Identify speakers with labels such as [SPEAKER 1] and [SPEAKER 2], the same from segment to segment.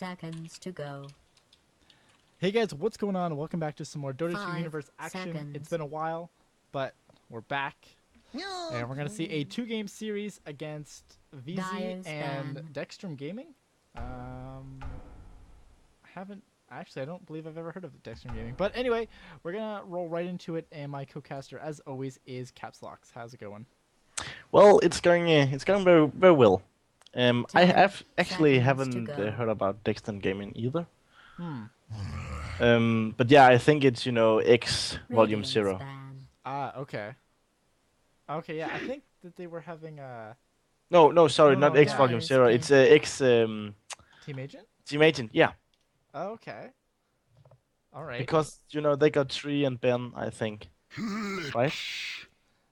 [SPEAKER 1] seconds to go.
[SPEAKER 2] Hey guys, what's going on? Welcome back to some more Dota 2
[SPEAKER 1] 5
[SPEAKER 2] Universe action.
[SPEAKER 1] seconds.
[SPEAKER 2] It's been a while, but we're back. And we're going to see a 2-game series against VZ
[SPEAKER 1] Dyer's
[SPEAKER 2] and
[SPEAKER 1] ban.
[SPEAKER 2] Dextrum Gaming. I don't believe I've ever heard of Dextrum Gaming. But anyway, we're going to roll right into it, and my co-caster, as always, is Capslocks. How's it going?
[SPEAKER 3] Well, it's going very very well. I
[SPEAKER 1] 10
[SPEAKER 3] actually
[SPEAKER 1] seconds to
[SPEAKER 3] haven't
[SPEAKER 1] go.
[SPEAKER 3] heard about Dextrum Gaming either.
[SPEAKER 2] Hmm.
[SPEAKER 3] But yeah, I think it's X Volume
[SPEAKER 1] Radiance
[SPEAKER 3] 0.
[SPEAKER 1] ban.
[SPEAKER 2] Okay. Okay, yeah, I think that they were having a
[SPEAKER 3] No, sorry,
[SPEAKER 2] No,
[SPEAKER 3] not X
[SPEAKER 2] yeah.
[SPEAKER 3] Volume
[SPEAKER 1] Dyer's
[SPEAKER 3] 0.
[SPEAKER 1] ban.
[SPEAKER 3] It's X
[SPEAKER 2] team agent?
[SPEAKER 3] Team Agent. Yeah,
[SPEAKER 2] Okay. All right.
[SPEAKER 3] because they got 3 and Ben, I think. Right?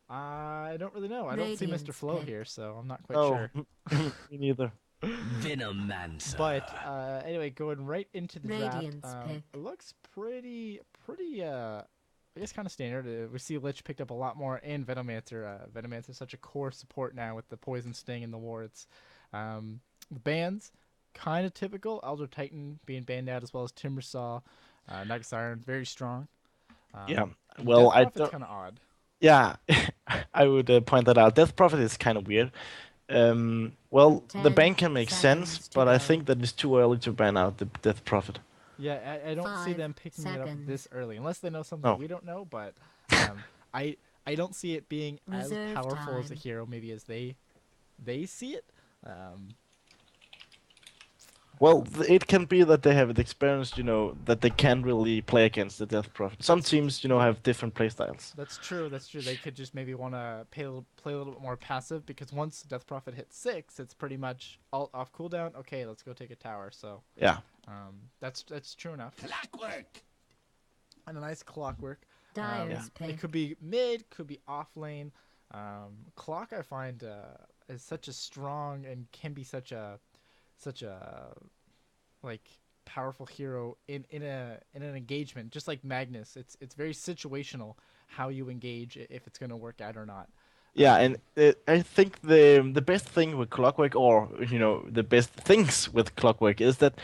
[SPEAKER 2] I don't really know. I don't see Mr.
[SPEAKER 1] Radiance
[SPEAKER 2] Flow
[SPEAKER 1] pick.
[SPEAKER 2] here, so I'm not quite
[SPEAKER 3] Oh,
[SPEAKER 2] sure.
[SPEAKER 3] me neither.
[SPEAKER 4] Venomancer.
[SPEAKER 2] But anyway, going right into the
[SPEAKER 1] Radiance
[SPEAKER 2] draft,
[SPEAKER 1] pick.
[SPEAKER 2] it looks pretty. I guess kind of standard. We see Lich picked up a lot more, and Venomancer. Venomancer is such a core support now with the Poison Sting and the wards. The bans, kind of typical. Elder Titan being banned out, as well as Timbersaw, Nugget Siren, very strong.
[SPEAKER 3] Yeah. Well,
[SPEAKER 2] Death
[SPEAKER 3] I
[SPEAKER 2] Prophet's
[SPEAKER 3] don't.
[SPEAKER 2] kind of odd.
[SPEAKER 3] Yeah, I would point that out. Death Prophet is kind of weird. Well, the
[SPEAKER 1] 10
[SPEAKER 3] ban can make sense,
[SPEAKER 1] seconds to
[SPEAKER 3] but I
[SPEAKER 1] go.
[SPEAKER 3] think that it's too early to ban out the Death Prophet.
[SPEAKER 2] Yeah, I don't see
[SPEAKER 1] 5
[SPEAKER 2] them picking it up
[SPEAKER 1] seconds.
[SPEAKER 2] this early, unless they know something
[SPEAKER 3] No.
[SPEAKER 2] we don't know. But I don't see it being as
[SPEAKER 1] Reserve
[SPEAKER 2] powerful as a
[SPEAKER 1] time.
[SPEAKER 2] hero, maybe as they see it.
[SPEAKER 3] Well, it can be that they have experienced, that they can't really play against the Death Prophet. Some teams, have different playstyles.
[SPEAKER 2] That's true. That's true. They could just maybe want to play a little bit more passive, because once Death Prophet hits 6, it's pretty much all off cooldown. Okay, let's go take a tower. So
[SPEAKER 3] Yeah.
[SPEAKER 2] that's true enough.
[SPEAKER 4] Clockwork.
[SPEAKER 2] And a nice clockwork.
[SPEAKER 1] Dyer's
[SPEAKER 2] It
[SPEAKER 1] pick.
[SPEAKER 2] could be mid, could be off lane. Clock, I find, is such a strong and can be such a like powerful hero in an engagement, just like Magnus. It's very situational how you engage, if it's going to work out or not.
[SPEAKER 3] Yeah, and I think the best thing with Clockwork, or the best things with Clockwork, is that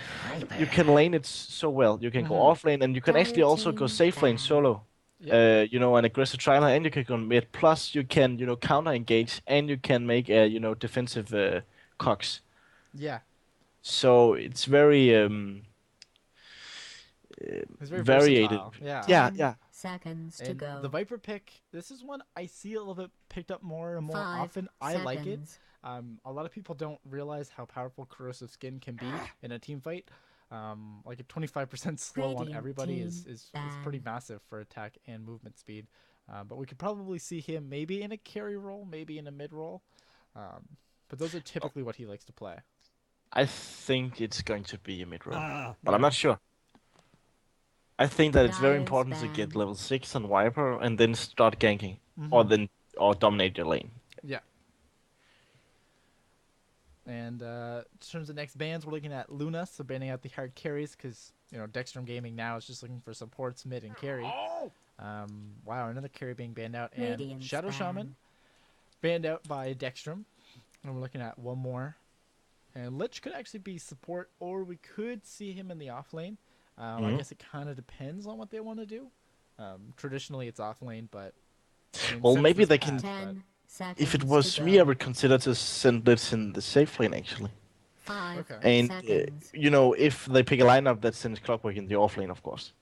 [SPEAKER 3] you can lane it so well. You can go off lane, and you can actually also go safe lane solo.
[SPEAKER 2] Yeah.
[SPEAKER 3] An aggressive trialer, and you can go mid. Plus, you can counter engage, and you can make defensive cogs.
[SPEAKER 2] Yeah.
[SPEAKER 3] So it's very
[SPEAKER 2] It's very
[SPEAKER 3] variated.
[SPEAKER 2] versatile. Yeah.
[SPEAKER 3] Yeah,
[SPEAKER 1] 10
[SPEAKER 3] yeah.
[SPEAKER 1] seconds to
[SPEAKER 2] And
[SPEAKER 1] go.
[SPEAKER 2] the Viper pick, this is one I see a little bit picked up more and more
[SPEAKER 1] 5
[SPEAKER 2] often. I like it.
[SPEAKER 1] seconds.
[SPEAKER 2] A lot of people don't realize how powerful Corrosive Skin can be in a team fight. Like a 25% slow on
[SPEAKER 1] Radiant
[SPEAKER 2] everybody
[SPEAKER 1] team
[SPEAKER 2] is pretty massive for attack and movement speed. But we could probably see him maybe in a carry role, maybe in a mid role. But those are typically what he likes to play.
[SPEAKER 3] I think it's going to be a mid roll, but
[SPEAKER 2] Yeah.
[SPEAKER 3] I'm not sure. I think that it's very
[SPEAKER 1] Dyer's
[SPEAKER 3] important to get
[SPEAKER 1] ban.
[SPEAKER 3] level 6 on Viper and then start ganking, or dominate your lane.
[SPEAKER 2] Yeah. And in terms of next bans, we're looking at Luna, so banning out the hard carries, because Dextrum Gaming now is just looking for supports, mid, and carry. Wow, another carry being banned out, and
[SPEAKER 1] Radiance
[SPEAKER 2] Shadow
[SPEAKER 1] ban.
[SPEAKER 2] Shaman banned out by Dextrum. And we're looking at one more. And Lich could actually be support, or we could see him in the off lane. I guess it kind of depends on what they want to do. Traditionally, it's off lane, but
[SPEAKER 3] Well,
[SPEAKER 2] since
[SPEAKER 3] maybe
[SPEAKER 2] this
[SPEAKER 3] they can-
[SPEAKER 2] patch,
[SPEAKER 1] 10 seconds.
[SPEAKER 3] If it
[SPEAKER 1] to
[SPEAKER 3] was
[SPEAKER 1] go.
[SPEAKER 3] me, I would consider to send Liz in the safe lane actually.
[SPEAKER 1] 5
[SPEAKER 2] Okay.
[SPEAKER 3] And
[SPEAKER 1] seconds.
[SPEAKER 3] if they pick a lineup that sends Clockwork in the off lane, of course,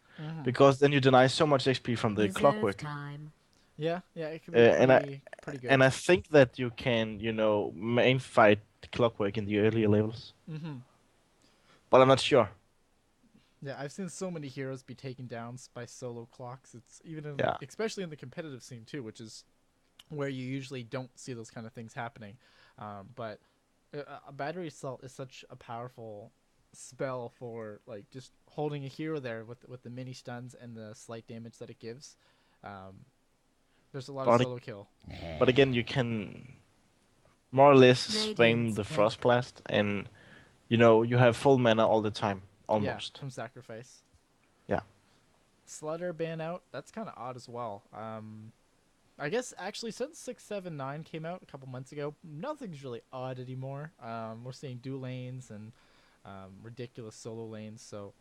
[SPEAKER 3] because then you deny so much XP from the
[SPEAKER 1] Reserve
[SPEAKER 3] Clockwork.
[SPEAKER 1] time.
[SPEAKER 2] yeah, it could be
[SPEAKER 3] And
[SPEAKER 2] pretty good.
[SPEAKER 3] And I think that you can, main fight Clockwork in the earlier levels. But I'm not sure.
[SPEAKER 2] Yeah, I've seen so many heroes be taken down by solo clocks. It's even in,
[SPEAKER 3] Yeah.
[SPEAKER 2] especially in the competitive scene too, which is where you usually don't see those kind of things happening. But a battery assault is such a powerful spell for like just holding a hero there with the mini stuns and the slight damage that it gives. There's a lot of
[SPEAKER 3] But
[SPEAKER 2] solo kill.
[SPEAKER 3] But again, you can more or less spam
[SPEAKER 1] Radiant's
[SPEAKER 3] the
[SPEAKER 1] pick.
[SPEAKER 3] Frost Blast, and you have full mana all the time, almost.
[SPEAKER 2] Yeah, from sacrifice.
[SPEAKER 3] Yeah.
[SPEAKER 2] Slaughter ban out. That's kind of odd as well. I guess actually since 679 came out a couple months ago, nothing's really odd anymore. We're seeing dual lanes and ridiculous solo lanes. So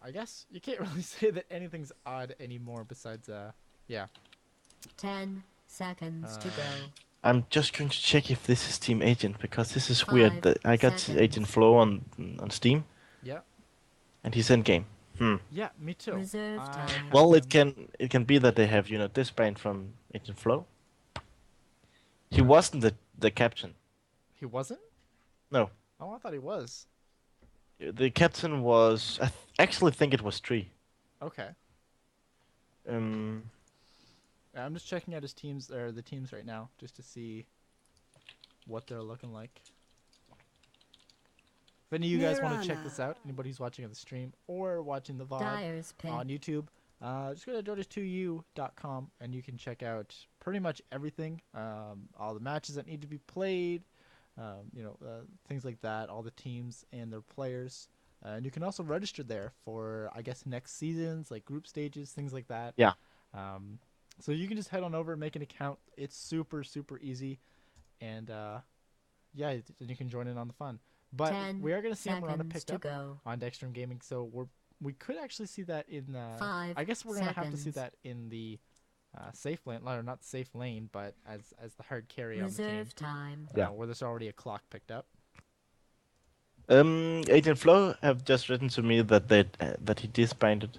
[SPEAKER 2] I guess you can't really say that anything's odd anymore. Besides, yeah.
[SPEAKER 1] 10 seconds to go.
[SPEAKER 3] I'm just going to check if this is Team Agent because this is weird.
[SPEAKER 1] 5
[SPEAKER 3] That I got
[SPEAKER 1] seconds.
[SPEAKER 3] Agent Flow on Steam,
[SPEAKER 2] Yeah.
[SPEAKER 3] and he's in game.
[SPEAKER 2] Yeah, me too.
[SPEAKER 1] Reserve
[SPEAKER 2] I
[SPEAKER 1] time.
[SPEAKER 2] have
[SPEAKER 3] Well,
[SPEAKER 2] him.
[SPEAKER 3] it can be that they have disband from Agent Flow. He wasn't the captain.
[SPEAKER 2] He wasn't?
[SPEAKER 3] No,
[SPEAKER 2] Oh, I thought he was.
[SPEAKER 3] the captain was. I actually think it was Tree.
[SPEAKER 2] Okay.
[SPEAKER 3] Um,
[SPEAKER 2] I'm just checking out his teams or the teams right now just to see what they're looking like. If any of you guys want to check this out, anybody who's watching on the stream or watching the VOD
[SPEAKER 1] Dyer's pick.
[SPEAKER 2] on YouTube, just go to dota2u.com and you can check out pretty much everything. All the matches that need to be played, things like that, all the teams and their players. And you can also register there for, I guess, next seasons, like group stages, things like that.
[SPEAKER 3] Yeah.
[SPEAKER 2] So you can just head on over and make an account. It's super, super easy. And, then you can join in on the fun. But
[SPEAKER 1] 10
[SPEAKER 2] we are going to see Miranda
[SPEAKER 1] seconds
[SPEAKER 2] picked
[SPEAKER 1] to
[SPEAKER 2] up
[SPEAKER 1] go.
[SPEAKER 2] on Dextrum Gaming. So we could actually see that in
[SPEAKER 1] 5
[SPEAKER 2] I guess we're going to have to see
[SPEAKER 1] seconds.
[SPEAKER 2] that in the safe lane, or not safe lane, but as the hard carry on the team.
[SPEAKER 1] Reserve time.
[SPEAKER 3] Yeah.
[SPEAKER 2] Where there's already a clock picked up.
[SPEAKER 3] Agent Flow have just written to me that that he disbanded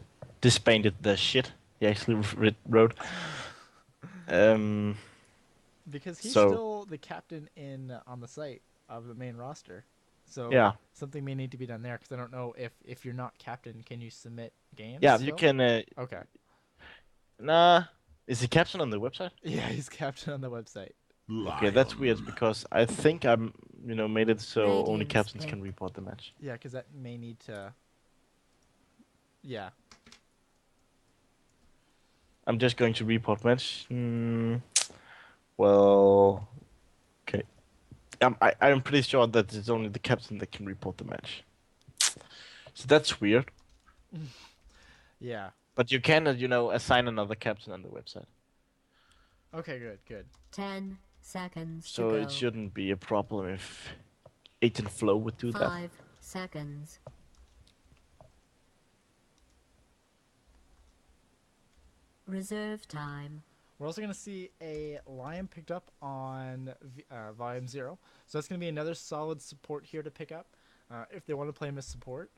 [SPEAKER 3] the shit he actually wrote.
[SPEAKER 2] Because he's
[SPEAKER 3] So-
[SPEAKER 2] still the captain on the site of the main roster. So
[SPEAKER 3] Yeah.
[SPEAKER 2] something may need to be done there because I don't know if you're not captain, can you submit games?
[SPEAKER 3] Yeah,
[SPEAKER 2] still?
[SPEAKER 3] you can.
[SPEAKER 2] Okay.
[SPEAKER 3] Nah, is he captain on the website?
[SPEAKER 2] Yeah, he's captain on the website.
[SPEAKER 3] Okay, that's weird because I think I'm made it so only
[SPEAKER 1] Radiant's
[SPEAKER 3] captains
[SPEAKER 1] pick.
[SPEAKER 3] can report the match.
[SPEAKER 2] Yeah, because that may need to. Yeah.
[SPEAKER 3] I'm just going to report match. Well, okay. I'm pretty sure that it's only the captain that can report the match. So that's weird.
[SPEAKER 2] Yeah.
[SPEAKER 3] But you can, assign another captain on the website.
[SPEAKER 2] Okay, good.
[SPEAKER 1] 10 seconds
[SPEAKER 3] So
[SPEAKER 1] to
[SPEAKER 3] it
[SPEAKER 1] go.
[SPEAKER 3] shouldn't be a problem if Agent Flow would do that.
[SPEAKER 1] 5 seconds. Reserve time.
[SPEAKER 2] We're also going to see a Lion picked up on Volume 0. So that's going to be another solid support here to pick up if they want to play him as support.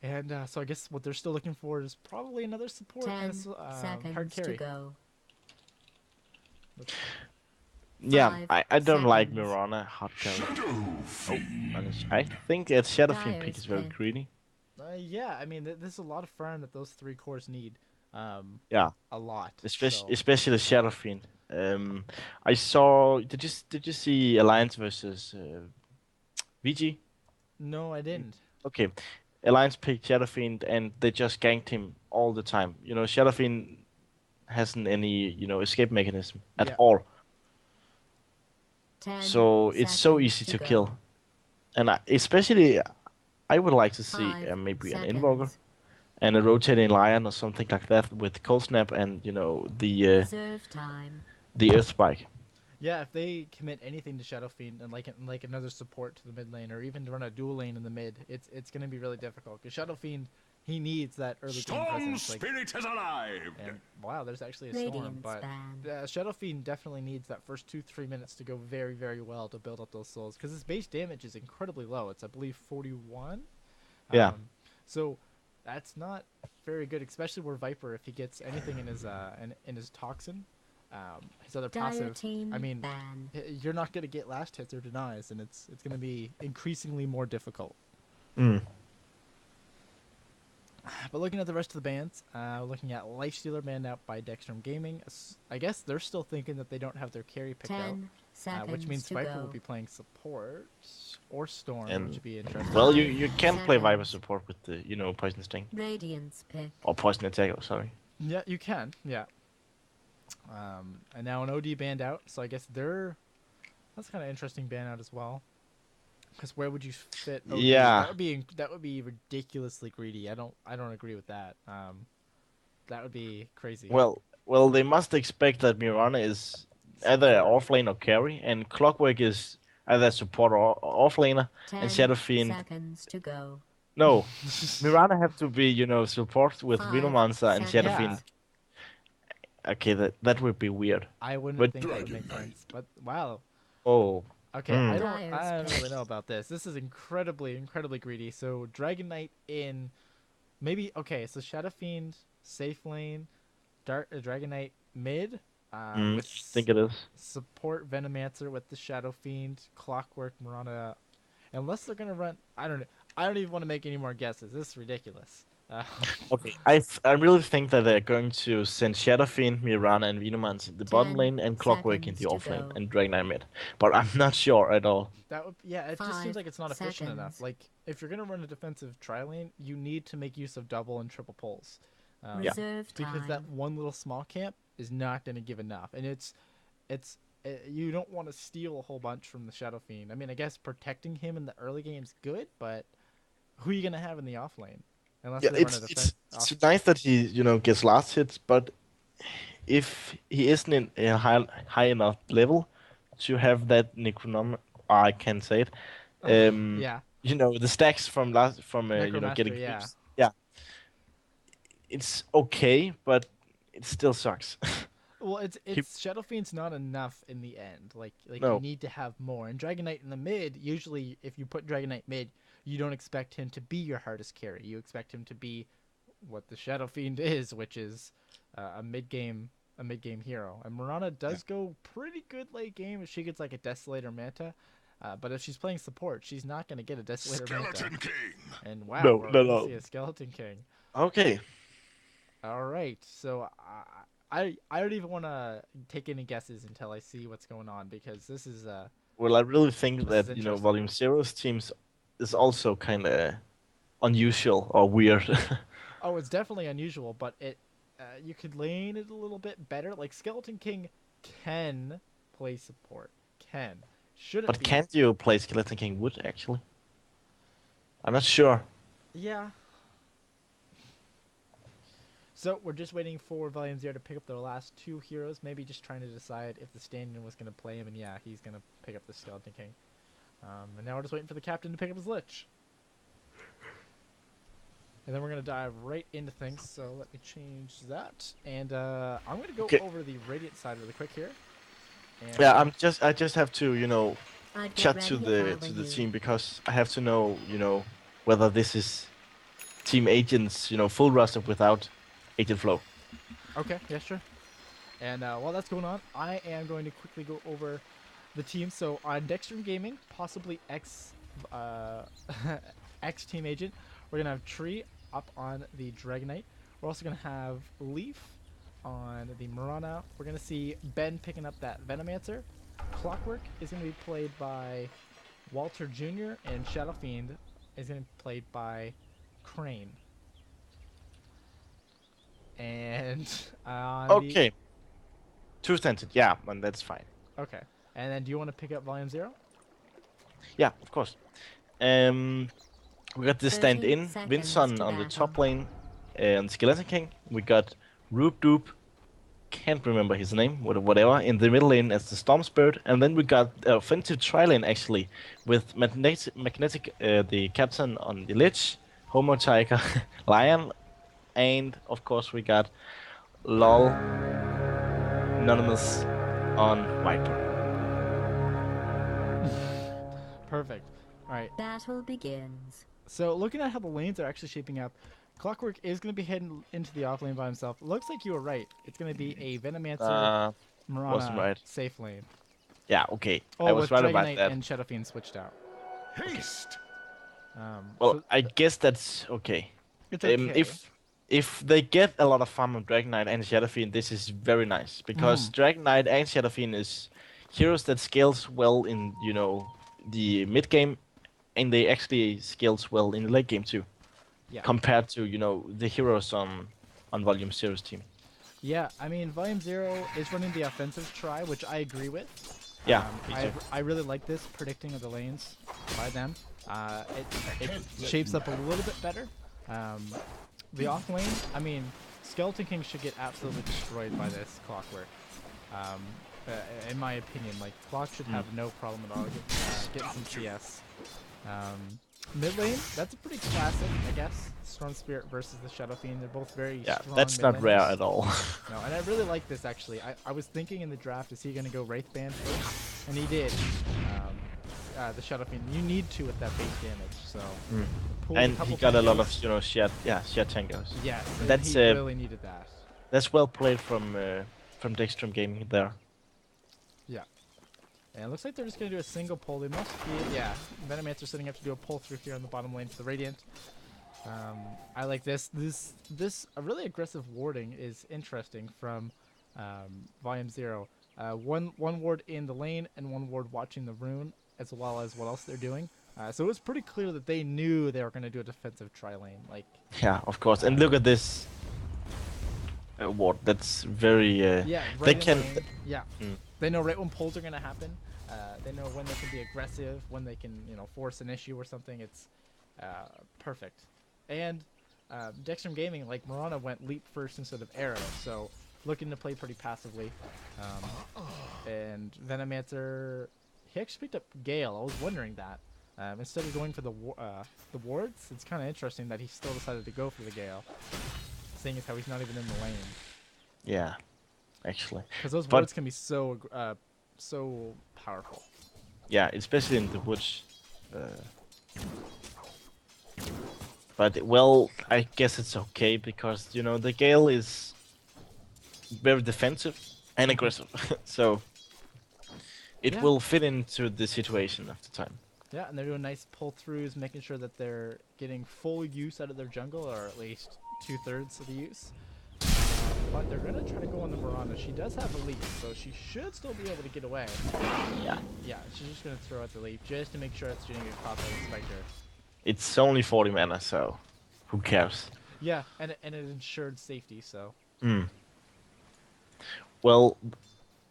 [SPEAKER 2] And so I guess what they're still looking for is probably another support
[SPEAKER 1] 10
[SPEAKER 2] as hard
[SPEAKER 1] seconds to
[SPEAKER 2] carry.
[SPEAKER 1] go.
[SPEAKER 3] Yeah,
[SPEAKER 1] 5
[SPEAKER 3] I don't like
[SPEAKER 1] seconds.
[SPEAKER 3] Mirana hard carry. I think that Shadowfiend pick
[SPEAKER 1] Dyer's
[SPEAKER 3] is very
[SPEAKER 1] pick.
[SPEAKER 3] greedy.
[SPEAKER 2] Yeah, I mean, there's a lot of farm that those three cores need.
[SPEAKER 3] Yeah,
[SPEAKER 2] A lot.
[SPEAKER 3] especially Shadowfiend. I saw. Did you see Alliance versus VG?
[SPEAKER 2] No, I didn't.
[SPEAKER 3] Okay, Alliance picked Shadowfiend and they just ganked him all the time. Shadowfiend hasn't any escape mechanism at
[SPEAKER 2] Yeah.
[SPEAKER 3] all.
[SPEAKER 1] 10
[SPEAKER 3] So it's so
[SPEAKER 1] seconds
[SPEAKER 3] easy to
[SPEAKER 1] go.
[SPEAKER 3] kill, and especially I would like to see
[SPEAKER 1] 5
[SPEAKER 3] maybe an
[SPEAKER 1] seconds.
[SPEAKER 3] Invoker and a rotating lion or something like that with cold snap and the
[SPEAKER 1] Reserve time.
[SPEAKER 3] earth spike.
[SPEAKER 2] Yeah, if they commit anything to Shadowfiend and like another support to the mid lane or even to run a dual lane in the mid, it's going to be really difficult because Shadowfiend, he needs that early game
[SPEAKER 4] Storm
[SPEAKER 2] presence. Like,
[SPEAKER 4] spirit is alive.
[SPEAKER 2] and wow, there's actually a storm,
[SPEAKER 1] Radiant's
[SPEAKER 2] but
[SPEAKER 1] banned.
[SPEAKER 2] Shadowfiend definitely needs that first 2-3 minutes to go very, very well to build up those souls because his base damage is incredibly low. It's I believe 41.
[SPEAKER 3] Yeah.
[SPEAKER 2] So that's not very good, especially where Viper, if he gets anything in his toxin, his other
[SPEAKER 1] Dire
[SPEAKER 2] passive.
[SPEAKER 1] team
[SPEAKER 2] I mean,
[SPEAKER 1] ban.
[SPEAKER 2] you're not going to get last hits or denies, and it's going to be increasingly more difficult.
[SPEAKER 3] Mm.
[SPEAKER 2] But looking at the rest of the bands, looking at Lifestealer banned out by Dextrum Gaming, I guess they're still thinking that they don't have their carry picked
[SPEAKER 1] 10 seconds
[SPEAKER 2] out, which means
[SPEAKER 1] to
[SPEAKER 2] Viper
[SPEAKER 1] go.
[SPEAKER 2] will be playing support or Storm,
[SPEAKER 3] And-
[SPEAKER 2] which would be interesting.
[SPEAKER 3] Well, you can play Viper
[SPEAKER 1] Seconds.
[SPEAKER 3] support with the Poison Sting
[SPEAKER 1] Radiant's pick.
[SPEAKER 3] or Poison Attack. Sorry.
[SPEAKER 2] Yeah, you can. Yeah. And now an OD banned out, so I guess that's kind of interesting ban out as well. Because where would you fit OD?
[SPEAKER 3] Yeah.
[SPEAKER 2] That would be ridiculously greedy. I don't agree with that. That would be crazy.
[SPEAKER 3] Well, they must expect that Mirana is either offlane or carry, and Clockwork is either support or off laner, and
[SPEAKER 1] 10
[SPEAKER 3] Shadow Fiend.
[SPEAKER 1] seconds to go.
[SPEAKER 3] No, Mirana have to be, support with
[SPEAKER 1] 5
[SPEAKER 3] Venomancer and Shadow
[SPEAKER 1] seconds.
[SPEAKER 2] Yeah.
[SPEAKER 3] Fiend. Okay, that would be weird.
[SPEAKER 2] I wouldn't
[SPEAKER 3] But
[SPEAKER 2] think that would make sense. But wow.
[SPEAKER 3] oh,
[SPEAKER 2] Okay,
[SPEAKER 3] Hmm.
[SPEAKER 2] I
[SPEAKER 1] Dyer's
[SPEAKER 2] don't
[SPEAKER 1] pick.
[SPEAKER 2] really know about this. This is incredibly greedy. So Dragon Knight in maybe okay. So Shadow Fiend safe lane, Dragon Knight mid,
[SPEAKER 3] I
[SPEAKER 2] with
[SPEAKER 3] think it is.
[SPEAKER 2] support Venomancer with the Shadow Fiend, Clockwork Mirana. Unless they're gonna run, I don't know. I don't even want to make any more guesses. This is ridiculous.
[SPEAKER 3] Okay, I really think that they're going to send Shadow Fiend, Mirana, and Venomancer in the bottom
[SPEAKER 1] 10
[SPEAKER 3] lane and Clockwork in
[SPEAKER 1] seconds
[SPEAKER 3] the
[SPEAKER 1] to
[SPEAKER 3] off lane
[SPEAKER 1] go.
[SPEAKER 3] and Dragon Knight mid. But I'm not sure at all.
[SPEAKER 2] That would yeah. It just seems
[SPEAKER 1] 5
[SPEAKER 2] like it's not efficient enough.
[SPEAKER 1] seconds.
[SPEAKER 2] Like if you're gonna run a defensive tri lane, you need to make use of double and triple pulls.
[SPEAKER 3] Yeah.
[SPEAKER 1] Reserve
[SPEAKER 2] Because
[SPEAKER 1] time.
[SPEAKER 2] that one little small camp is not going to give enough, and you don't want to steal a whole bunch from the Shadow Fiend. I mean, I guess protecting him in the early game's good, but who are you going to have in the off lane? Unless
[SPEAKER 3] Yeah,
[SPEAKER 2] they run a defense.
[SPEAKER 3] it's nice that he gets last hits, but if he isn't in a high enough level to have that Necronom, I can't say it.
[SPEAKER 2] Yeah,
[SPEAKER 3] The stacks from
[SPEAKER 2] Necromaster.
[SPEAKER 3] getting
[SPEAKER 2] Yeah.
[SPEAKER 3] creeps. Yeah, it's okay, but it still sucks.
[SPEAKER 2] Well, it's
[SPEAKER 3] He-
[SPEAKER 2] Shadow Fiend's not enough in the end. Like you
[SPEAKER 3] No.
[SPEAKER 2] need to have more. And Dragon Knight in the mid, usually if you put Dragon Knight mid, you don't expect him to be your hardest carry. You expect him to be what the Shadow Fiend is, which is a mid game hero. And Mirana does go pretty good late game if she gets like a Desolator Manta. But if she's playing support, she's not going to get a Desolator
[SPEAKER 4] Skeleton
[SPEAKER 2] Manta.
[SPEAKER 4] King.
[SPEAKER 2] And wow,
[SPEAKER 3] No,
[SPEAKER 2] we're
[SPEAKER 3] no,
[SPEAKER 2] going
[SPEAKER 3] no.
[SPEAKER 2] to see a Skeleton King.
[SPEAKER 3] Okay.
[SPEAKER 2] All right, so I don't even want to take any guesses until I see what's going on because this is
[SPEAKER 3] Well, I really think
[SPEAKER 2] This is
[SPEAKER 3] that
[SPEAKER 2] interesting.
[SPEAKER 3] Volume Zero's teams is also kind of unusual or weird.
[SPEAKER 2] oh, it's definitely unusual, but you could lane it a little bit better. Like Skeleton King can play support, shouldn't
[SPEAKER 3] But
[SPEAKER 2] be.
[SPEAKER 3] can't you play Skeleton King Wood actually? I'm not sure.
[SPEAKER 2] Yeah. So we're just waiting for Volume Zero to pick up their last two heroes. Maybe just trying to decide if the stand-in was going to play him, and yeah, he's going to pick up the Skeleton King. And now we're just waiting for the captain to pick up his Lich. And then we're going to dive right into things, so let me change that. And I'm going to go
[SPEAKER 3] Okay.
[SPEAKER 2] over the Radiant side really quick here. And
[SPEAKER 3] Yeah, I just have to,
[SPEAKER 1] I'd get
[SPEAKER 3] chat
[SPEAKER 1] ready
[SPEAKER 3] to
[SPEAKER 1] if I
[SPEAKER 3] the
[SPEAKER 1] were you.
[SPEAKER 3] team because I have to know, whether this is Team Agents, full roster without Agent Flow.
[SPEAKER 2] Okay, yeah, sure. And while that's going on, I am going to quickly go over the team. So on Dextrum Gaming, possibly X Team Agent, we're gonna have Tree up on the Dragon Knight. We're also gonna have Leaf on the Mirana. We're gonna see Ben picking up that Venomancer. Clockwork is gonna be played by Walter Jr. and Shadow Fiend is gonna be played by Crane. And on
[SPEAKER 3] Okay. Two stances, yeah, and that's fine.
[SPEAKER 2] Okay. And then do you want to pick up Volume 0?
[SPEAKER 3] Yeah, of course. We got the
[SPEAKER 1] 30
[SPEAKER 3] stand-in,
[SPEAKER 1] seconds
[SPEAKER 3] Vinson
[SPEAKER 1] to
[SPEAKER 3] on the
[SPEAKER 1] battle.
[SPEAKER 3] top lane, and Skeleton King. We got Roop Doop, can't remember his name, whatever, in the middle lane as the Storm Spirit, and then we got offensive tri-lane actually, with Magnetic, the captain on the Lich, Homo Tiger, Lion, and of course we got LOL, Anonymous on Viper.
[SPEAKER 2] Perfect. All right.
[SPEAKER 1] Battle begins.
[SPEAKER 2] So looking at how the lanes are actually shaping up, Clockwork is going to be heading into the offlane by himself. Looks like you were right. It's going to be a Venomancer
[SPEAKER 3] Wasn't
[SPEAKER 2] Mirana
[SPEAKER 3] right.
[SPEAKER 2] safe lane.
[SPEAKER 3] Yeah, okay,
[SPEAKER 2] Oh,
[SPEAKER 3] I was
[SPEAKER 2] with
[SPEAKER 3] right
[SPEAKER 2] Dragon
[SPEAKER 3] about
[SPEAKER 2] Knight
[SPEAKER 3] that.
[SPEAKER 2] and Shadow Fiend switched out.
[SPEAKER 4] Haste.
[SPEAKER 3] Well,
[SPEAKER 2] So
[SPEAKER 3] I guess that's okay.
[SPEAKER 2] it's okay.
[SPEAKER 3] If they get a lot of farm of Dragon Knight and Shadow Fiend, this is very nice because Dragon Knight and Shadow Fiend is heroes that scales well in the mid game, and they actually scales well in the late game too.
[SPEAKER 2] Yeah.
[SPEAKER 3] Compared to the heroes on Volume Zero's team.
[SPEAKER 2] Yeah, I mean, Volume 0 is running the offensive try, which I agree with.
[SPEAKER 3] Yeah, me too.
[SPEAKER 2] I really like this predicting of the lanes by them. It shapes up a little bit better. The off lane, I mean, Skeleton King should get absolutely destroyed by this Clockwork. in my opinion. Like, Clock should have no problem at all getting some CS. Mid lane, that's a pretty classic, I guess. Storm Spirit versus the Shadow Fiend. They're both very
[SPEAKER 3] Yeah,
[SPEAKER 2] strong
[SPEAKER 3] that's
[SPEAKER 2] mid
[SPEAKER 3] not rare
[SPEAKER 2] laners.
[SPEAKER 3] at all.
[SPEAKER 2] No, and I really like this actually. I was thinking in the draft, is he going to go Wraith Band first? And he did. The Shadow Fiend, you need to with that base damage, so. Pulled
[SPEAKER 3] And he
[SPEAKER 2] couple
[SPEAKER 3] got a lot
[SPEAKER 2] tangos.
[SPEAKER 3] of, you know, shared tangos.
[SPEAKER 2] Yes, and
[SPEAKER 3] That's,
[SPEAKER 2] he really needed that.
[SPEAKER 3] That's well played from Dextrum Gaming there.
[SPEAKER 2] Yeah. And it looks like they're just going to do a single pull. They must be, yeah. Venomancer setting up to do a pull through here on the bottom lane to the Radiant. I like this. This really aggressive warding is interesting from Volume 0. One ward in the lane and one ward watching the rune, as well as what else they're doing. So it was pretty clear that they knew they were going to do a defensive tri-lane. Like,
[SPEAKER 3] Yeah, of course. And look at this ward. That's very.
[SPEAKER 2] yeah,
[SPEAKER 3] they
[SPEAKER 2] right in
[SPEAKER 3] can.
[SPEAKER 2] lane. Yeah.
[SPEAKER 3] Mm.
[SPEAKER 2] They know right when pulls are going to happen. They know when they can be aggressive, when they can, you know, force an issue or something. It's perfect. And Dextrum Gaming, like Mirana, went leap first instead of arrow, so looking to play pretty passively. And Venomancer, he actually picked up Gale. I was wondering that. Instead of going for the wards, it's kind of interesting that he still decided to go for the Gale, seeing as how he's not even in the lane.
[SPEAKER 3] Yeah, actually.
[SPEAKER 2] Because those
[SPEAKER 3] But-
[SPEAKER 2] wards can be so powerful.
[SPEAKER 3] Yeah, especially in the woods. But well, I guess it's okay because you know the Gale is very defensive and aggressive, so it
[SPEAKER 2] Yeah.
[SPEAKER 3] will fit into the situation after time.
[SPEAKER 2] Yeah, and they're doing nice pull-throughs, making sure that they're getting full use out of their jungle, or at least 2/3 of the use. But they're going to try to go on the Mirana. She does have a leap, so she should still be able to get away.
[SPEAKER 3] Yeah,
[SPEAKER 2] Yeah, she's just going to throw out the leap just to make sure it's doing a caught by the Spectre.
[SPEAKER 3] it's only 40 mana, so who cares?
[SPEAKER 2] Yeah, and it ensured safety, so.
[SPEAKER 3] Mm. Well,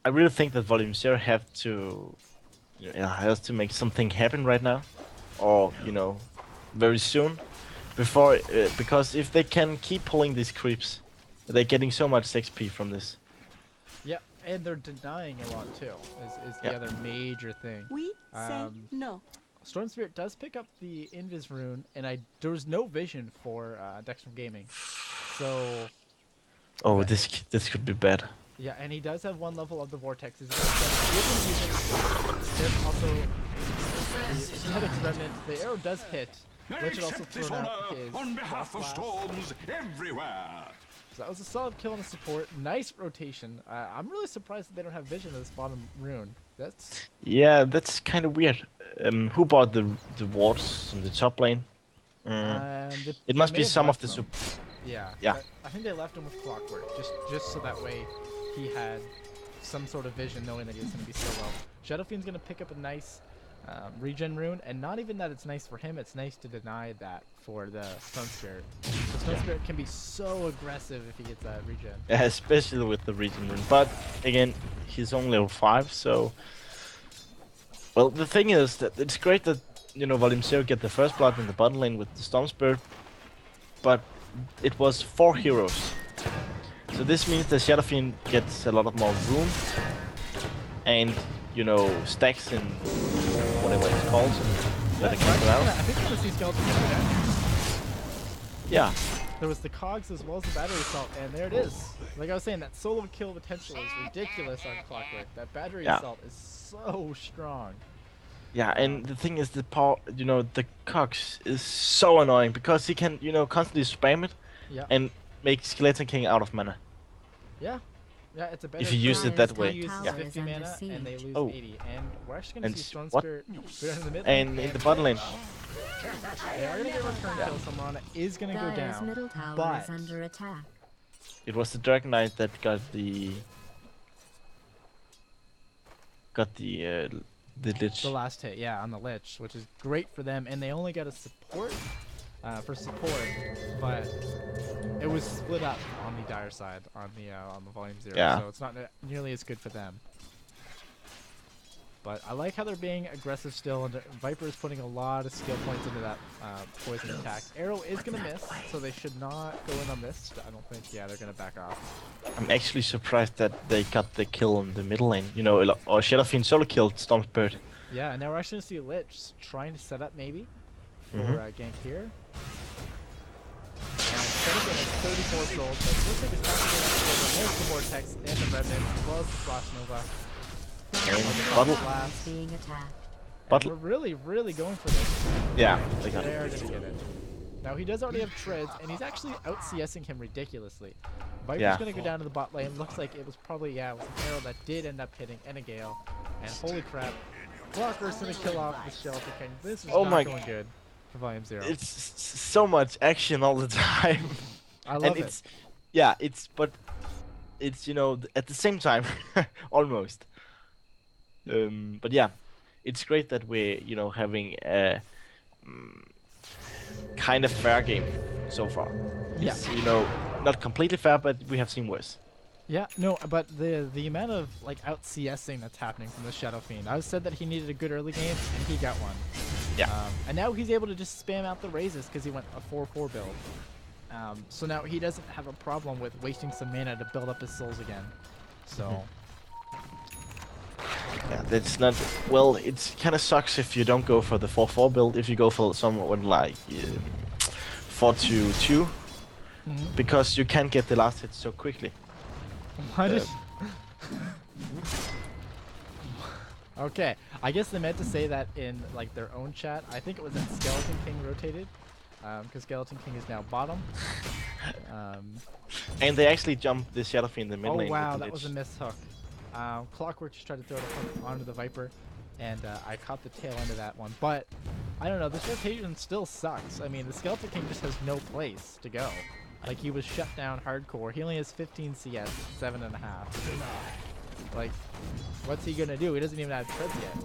[SPEAKER 3] I really think that Volume 0 have to, has to make something happen right now, or you know, very soon, before because if they can keep pulling these creeps, they're getting so much XP from this.
[SPEAKER 2] Yeah, and they're denying a lot too, is the
[SPEAKER 3] Yeah.
[SPEAKER 2] other major thing.
[SPEAKER 5] We say
[SPEAKER 2] Um,
[SPEAKER 5] no.
[SPEAKER 2] Storm Spirit does pick up the Invis rune, and there was no vision for Dextrum Gaming. So,
[SPEAKER 3] Oh,
[SPEAKER 2] Okay.
[SPEAKER 3] this could be bad.
[SPEAKER 2] yeah, and he does have one level of the vortexes. There's also the Kinetic Remnant. The arrow does hit. Lich had also
[SPEAKER 4] Accept this
[SPEAKER 2] thrown out
[SPEAKER 4] honor
[SPEAKER 2] his
[SPEAKER 4] on behalf of
[SPEAKER 2] Frost Blast.
[SPEAKER 4] storms everywhere.
[SPEAKER 2] So that was a solid kill on the support. Nice rotation. I'm really surprised that they don't have vision of this bottom rune. That's
[SPEAKER 3] Yeah, that's kind of weird. Who bought the wards in the top lane?
[SPEAKER 2] it
[SPEAKER 3] It must
[SPEAKER 2] may
[SPEAKER 3] be
[SPEAKER 2] have
[SPEAKER 3] some of
[SPEAKER 2] left
[SPEAKER 3] the
[SPEAKER 2] them. Yeah.
[SPEAKER 3] Yeah.
[SPEAKER 2] but I think they left him with Clockwork, just so that way he had some sort of vision, knowing that he was going to be so low. Shadow Fiend's going to pick up a nice regen rune, and not even that it's nice for him, it's nice to deny that for the Stone Spirit. The Stone Spirit can be so aggressive if he gets that regen.
[SPEAKER 3] especially with the region rune. But again, he's only level 5, so well, the thing is that it's great that Volume 0 get the first blood in the bottom lane with the Storm Spirit, but it was 4 heroes. So this means that Shadow Fiend gets a lot of more room and stacks in whatever it's called. That it can go out.
[SPEAKER 2] I think we're going to see Skeleton again.
[SPEAKER 3] Yeah.
[SPEAKER 2] There was the cogs as well as the battery assault, and there it is. Like I was saying, that solo kill potential is ridiculous on Clockwork. That battery
[SPEAKER 3] Yeah.
[SPEAKER 2] assault is so strong.
[SPEAKER 3] Yeah, and the thing is, the power, the Cox is so annoying because he can, constantly spam it
[SPEAKER 2] Yeah.
[SPEAKER 3] and make Skeleton King out of mana.
[SPEAKER 2] Yeah. Yeah, it's a better.
[SPEAKER 3] If you use it
[SPEAKER 1] Dyer's
[SPEAKER 3] that way,
[SPEAKER 1] top
[SPEAKER 2] He uses
[SPEAKER 1] tower
[SPEAKER 3] yeah.
[SPEAKER 2] 50
[SPEAKER 1] is under
[SPEAKER 2] mana and they
[SPEAKER 1] siege.
[SPEAKER 2] lose
[SPEAKER 3] Oh.
[SPEAKER 2] 80. And we're actually going
[SPEAKER 3] And
[SPEAKER 2] to see Stone
[SPEAKER 3] what?
[SPEAKER 2] Spirit go down to the mid
[SPEAKER 3] And
[SPEAKER 2] lane
[SPEAKER 3] in the bottom lane,
[SPEAKER 2] they are going to get a return kill, so Mirana is going to go
[SPEAKER 1] Dyer's
[SPEAKER 2] down.
[SPEAKER 1] middle tower
[SPEAKER 2] but
[SPEAKER 1] is under attack.
[SPEAKER 3] it was the Dragon Knight that got the Lich.
[SPEAKER 2] the last hit, yeah, on the Lich, which is great for them. And they only got a support for support, but it was split up on the Dire side on the Volume 0,
[SPEAKER 3] Yeah.
[SPEAKER 2] so it's not nearly as good for them. But I like how they're being aggressive still, and Viper is putting a lot of skill points into that poison attack. Arrow is going to miss, so they should not go in on this. I don't think, yeah, they're going to back off.
[SPEAKER 3] I'm actually surprised that they got the kill in the middle lane. You know, or Shadowfiend solo killed Storm's Bird.
[SPEAKER 2] Yeah, and now we're actually going to see Lich trying to set up maybe for gank here. And Shadowfiend has 34 souls, but it looks like it's not going to get the Vortex and the Remnant, as well as the Flash Nova.
[SPEAKER 3] Bottle.
[SPEAKER 2] Blast.
[SPEAKER 1] Being attacked.
[SPEAKER 3] But
[SPEAKER 2] We're really going for this.
[SPEAKER 3] yeah, they got
[SPEAKER 2] They're
[SPEAKER 3] it.
[SPEAKER 2] gonna get it. Now he does already have treads, and he's actually out CSing him ridiculously. Viper's
[SPEAKER 3] Yeah.
[SPEAKER 2] gonna go down to the bot lane. Looks like it was probably it was an arrow that did end up hitting and a gale. And holy crap, Clockwork's gonna kill off the Shelter King. This is
[SPEAKER 3] Oh
[SPEAKER 2] not
[SPEAKER 3] my-
[SPEAKER 2] going good for Volume 0.
[SPEAKER 3] It's so much action all the time.
[SPEAKER 2] I love
[SPEAKER 3] And
[SPEAKER 2] it.
[SPEAKER 3] but it's you know at the same time almost. But yeah, it's great that we're having a kind of fair game so far.
[SPEAKER 2] Yeah.
[SPEAKER 3] It's, not completely fair, but we have seen worse.
[SPEAKER 2] Yeah, no, but the amount of like out CSing that's happening from the Shadow Fiend. I said that he needed a good early game, and he got one.
[SPEAKER 3] Yeah.
[SPEAKER 2] And now he's able to just spam out the raises because he went a 4-4 build. So now he doesn't have a problem with wasting some mana to build up his souls again. So.
[SPEAKER 3] Yeah, that's not well. It kind of sucks if you don't go for the 4-4 build. If you go for someone like 4-2-2, because you can't get the last hit so quickly.
[SPEAKER 2] Why did? Okay, I guess they meant to say that in like their own chat. I think it was that Skeleton King rotated, because Skeleton King is now bottom.
[SPEAKER 3] And they actually jumped the Shadow Fiend in the mid
[SPEAKER 2] Oh
[SPEAKER 3] lane.
[SPEAKER 2] wow,
[SPEAKER 3] with the
[SPEAKER 2] that was a
[SPEAKER 3] Lich.
[SPEAKER 2] miss hook. Clockwork just tried to throw the hook onto the Viper, and I caught the tail end of that one. But I don't know, this rotation still sucks. I mean, the Skeleton King just has no place to go. Like, he was shut down hardcore. He only has 15 CS, 7.5. Like, what's he gonna do? He doesn't even have treads yet.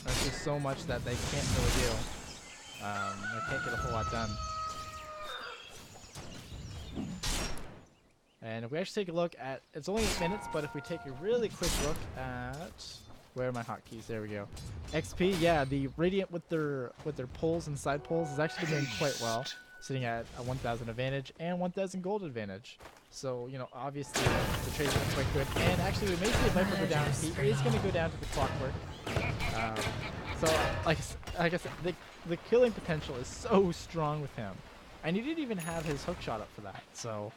[SPEAKER 2] There's just so much that they can't really do. They can't get a whole lot done. And if we actually take a look at, it's only 8 minutes, but if we take a really quick look at, where are my hotkeys? There we go. XP, yeah, the Radiant with their pulls and side pulls is actually doing quite well, sitting at a 1,000 advantage and 1,000 gold advantage. So, obviously the trades are quite good. And actually, we may see a Viper go down. He is going to go down to the Clockwork. So, like I said, the killing potential is so strong with him. And he didn't even have his hook shot up for that, so...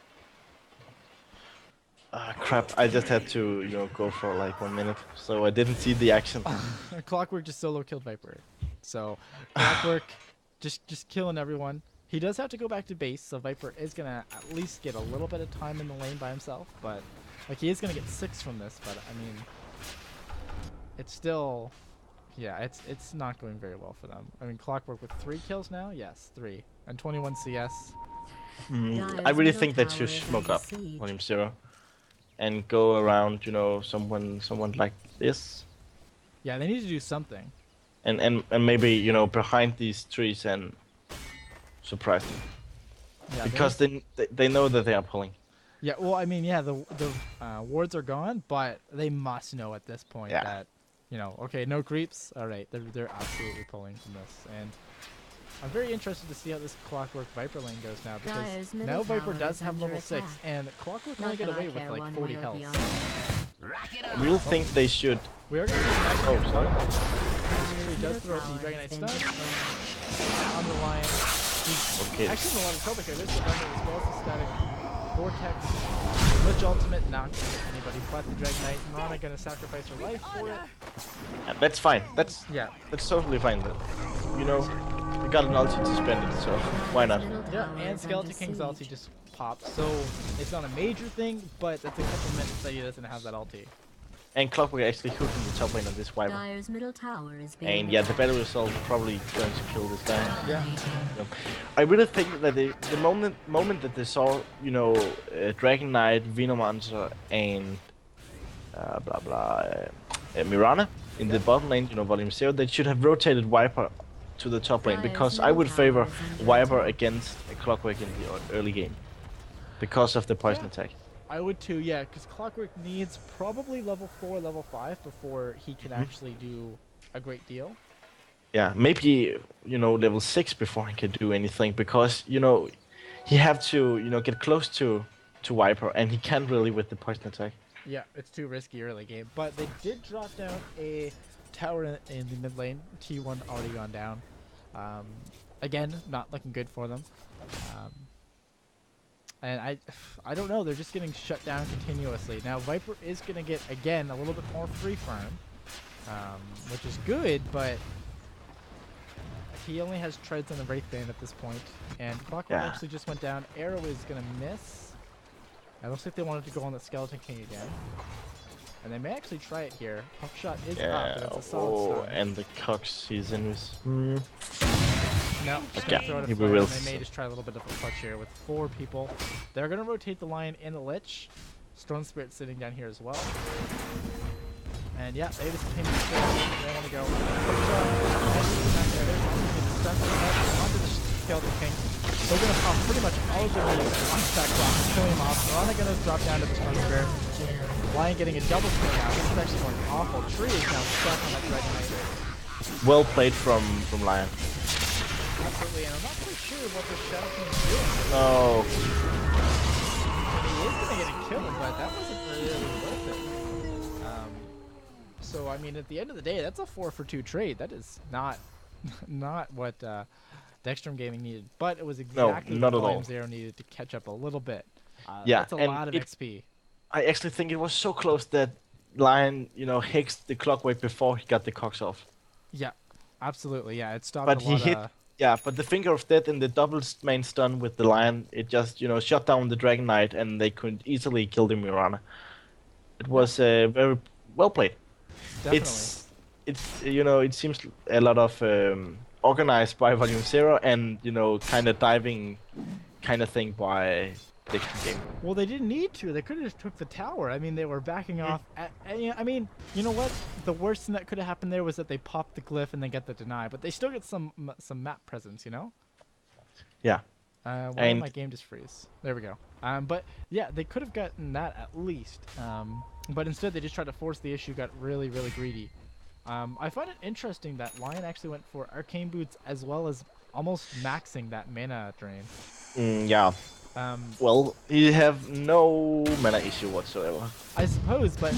[SPEAKER 3] Ah, crap! I just had to, go for like 1 minute, so I didn't see the action.
[SPEAKER 2] Clockwork just solo killed Viper. So, Clockwork just killing everyone. He does have to go back to base, so Viper is gonna at least get a little bit of time in the lane by himself. But like he is gonna get 6 from this. But I mean, it's still, yeah, it's not going very well for them. I mean, Clockwork with 3 kills now, yes, 3 and 21 CS.
[SPEAKER 3] I really think that should smoke up Volume 0 and go around, someone like this,
[SPEAKER 2] Yeah, they need to do something.
[SPEAKER 3] and maybe behind these trees and surprise them,
[SPEAKER 2] Yeah,
[SPEAKER 3] because they know that they are pulling.
[SPEAKER 2] yeah, well, I mean, yeah, the wards are gone, but they must know at this point
[SPEAKER 3] Yeah.
[SPEAKER 2] that, okay, no creeps. All right, they're absolutely pulling from this, and I'm very interested to see how this Clockwork Viper lane goes now, because
[SPEAKER 1] Dire's middle
[SPEAKER 2] now Viper
[SPEAKER 1] tower
[SPEAKER 2] does
[SPEAKER 1] is
[SPEAKER 2] have
[SPEAKER 1] under
[SPEAKER 2] level 6,
[SPEAKER 1] attack.
[SPEAKER 2] and Clockwork
[SPEAKER 1] Not
[SPEAKER 2] only get
[SPEAKER 1] that I
[SPEAKER 2] away with
[SPEAKER 1] care
[SPEAKER 2] like
[SPEAKER 1] one
[SPEAKER 2] 40
[SPEAKER 1] way or
[SPEAKER 2] health.
[SPEAKER 1] the other.
[SPEAKER 3] I really think they should.
[SPEAKER 2] We are going to see an action.
[SPEAKER 3] Oh, sorry.
[SPEAKER 2] He does throw the Dragon Knight stun on the Lion. He's
[SPEAKER 3] Okay.
[SPEAKER 2] actually in a lot of trouble here. There's the Dragon as well as the static Vortex. Lich ultimate not going to hit anybody, but the Dragon Knight, Nana going to sacrifice her life for it.
[SPEAKER 3] That's fine. That's totally fine. Then, you got an ulti to spend it, so why not?
[SPEAKER 1] Middle
[SPEAKER 2] Yeah,
[SPEAKER 1] tower
[SPEAKER 2] and
[SPEAKER 1] is
[SPEAKER 2] Skeleton
[SPEAKER 1] under
[SPEAKER 2] King's ulti
[SPEAKER 1] siege.
[SPEAKER 2] just popped, so it's not a major thing, but that's a couple minutes that he doesn't have that ulti.
[SPEAKER 3] And Clockwork actually hooking the top lane on this Wyvern.
[SPEAKER 1] Dire's middle tower is being
[SPEAKER 3] And yeah, the battle result is probably going to kill this guy.
[SPEAKER 2] Yeah.
[SPEAKER 3] I really think that the moment that they saw, Dragon Knight, Venomancer, and Mirana in the bottom lane, Volume 0, they should have rotated Viper to the top lane, because I would favor Viper against a Clockwork in the early game because of the poison attack.
[SPEAKER 2] I would too, yeah, because Clockwork needs probably level 4, level 5 before he can actually do a great deal.
[SPEAKER 3] Yeah, maybe level 6 before he can do anything because he have to get close to Viper and he can't really with the poison attack.
[SPEAKER 2] Yeah, it's too risky early game. But they did drop down a tower in the mid lane. T1 already gone down. Again, not looking good for them. And I don't know. They're just getting shut down continuously. Now Viper is going to get again a little bit more free farm, which is good, but he only has treads on the Wraith Band at this point. And Clockwork actually just went down. Arrow is going to miss. It looks like they wanted to go on the Skeleton King again. And they may actually try it here. Puck shot is up, but it's a solid stun.
[SPEAKER 3] And the Cox season is...
[SPEAKER 2] No, just gonna throw it a flare, and they may just try a little bit of a clutch here with 4 people. They're going to rotate the Lion and the Lich. Stone Spirit sitting down here as well. And yeah, they just continue to stay. They want to go. Onto the Skeleton King. They're going to pop pretty much all of their moves on that clock, killing him off. Mirana going to drop down to the Stone Spirit. Lion getting a double kill now. This is actually going awful. Tree is now stuck on that Dragon Knight.
[SPEAKER 3] Well played from Lion.
[SPEAKER 2] Absolutely, and I'm not quite sure what this Shadow King is doing.
[SPEAKER 3] No.
[SPEAKER 2] He is going to get a kill, but that wasn't really worth it. So, I mean, at the end of the day, that's a 4-for-2 trade. That is not what Dextrum Gaming needed, but it was exactly what Volume Zero needed to catch up a little bit.
[SPEAKER 3] Yeah,
[SPEAKER 2] that's a lot of XP.
[SPEAKER 3] I actually think it was so close that Lion, hexed the Clockwork before he got the Cox off.
[SPEAKER 2] Yeah, absolutely. Yeah, it stopped.
[SPEAKER 3] But he hit. Yeah, but the Finger of Death and the double main stun with the Lion, it just shut down the Dragon Knight, and they could easily kill the Mirana. It was very well played.
[SPEAKER 2] Definitely.
[SPEAKER 3] It's it seems a lot of organized by Volume Zero and kind of diving kind of thing by Dextrum Gaming.
[SPEAKER 2] Well, they didn't need to. They could have just took the tower. I mean, they were backing off. I mean, you know what? The worst thing that could have happened there was that they popped the glyph and then get the deny, but they still get some map presence,
[SPEAKER 3] Yeah.
[SPEAKER 2] Why did my game just freeze? There we go. But yeah, they could have gotten that at least. But instead, they just tried to force the issue. Got really, really greedy. I find it interesting that Lion actually went for Arcane Boots as well as almost maxing that mana drain.
[SPEAKER 3] Yeah. Well, you have no mana issue whatsoever.
[SPEAKER 2] I suppose, but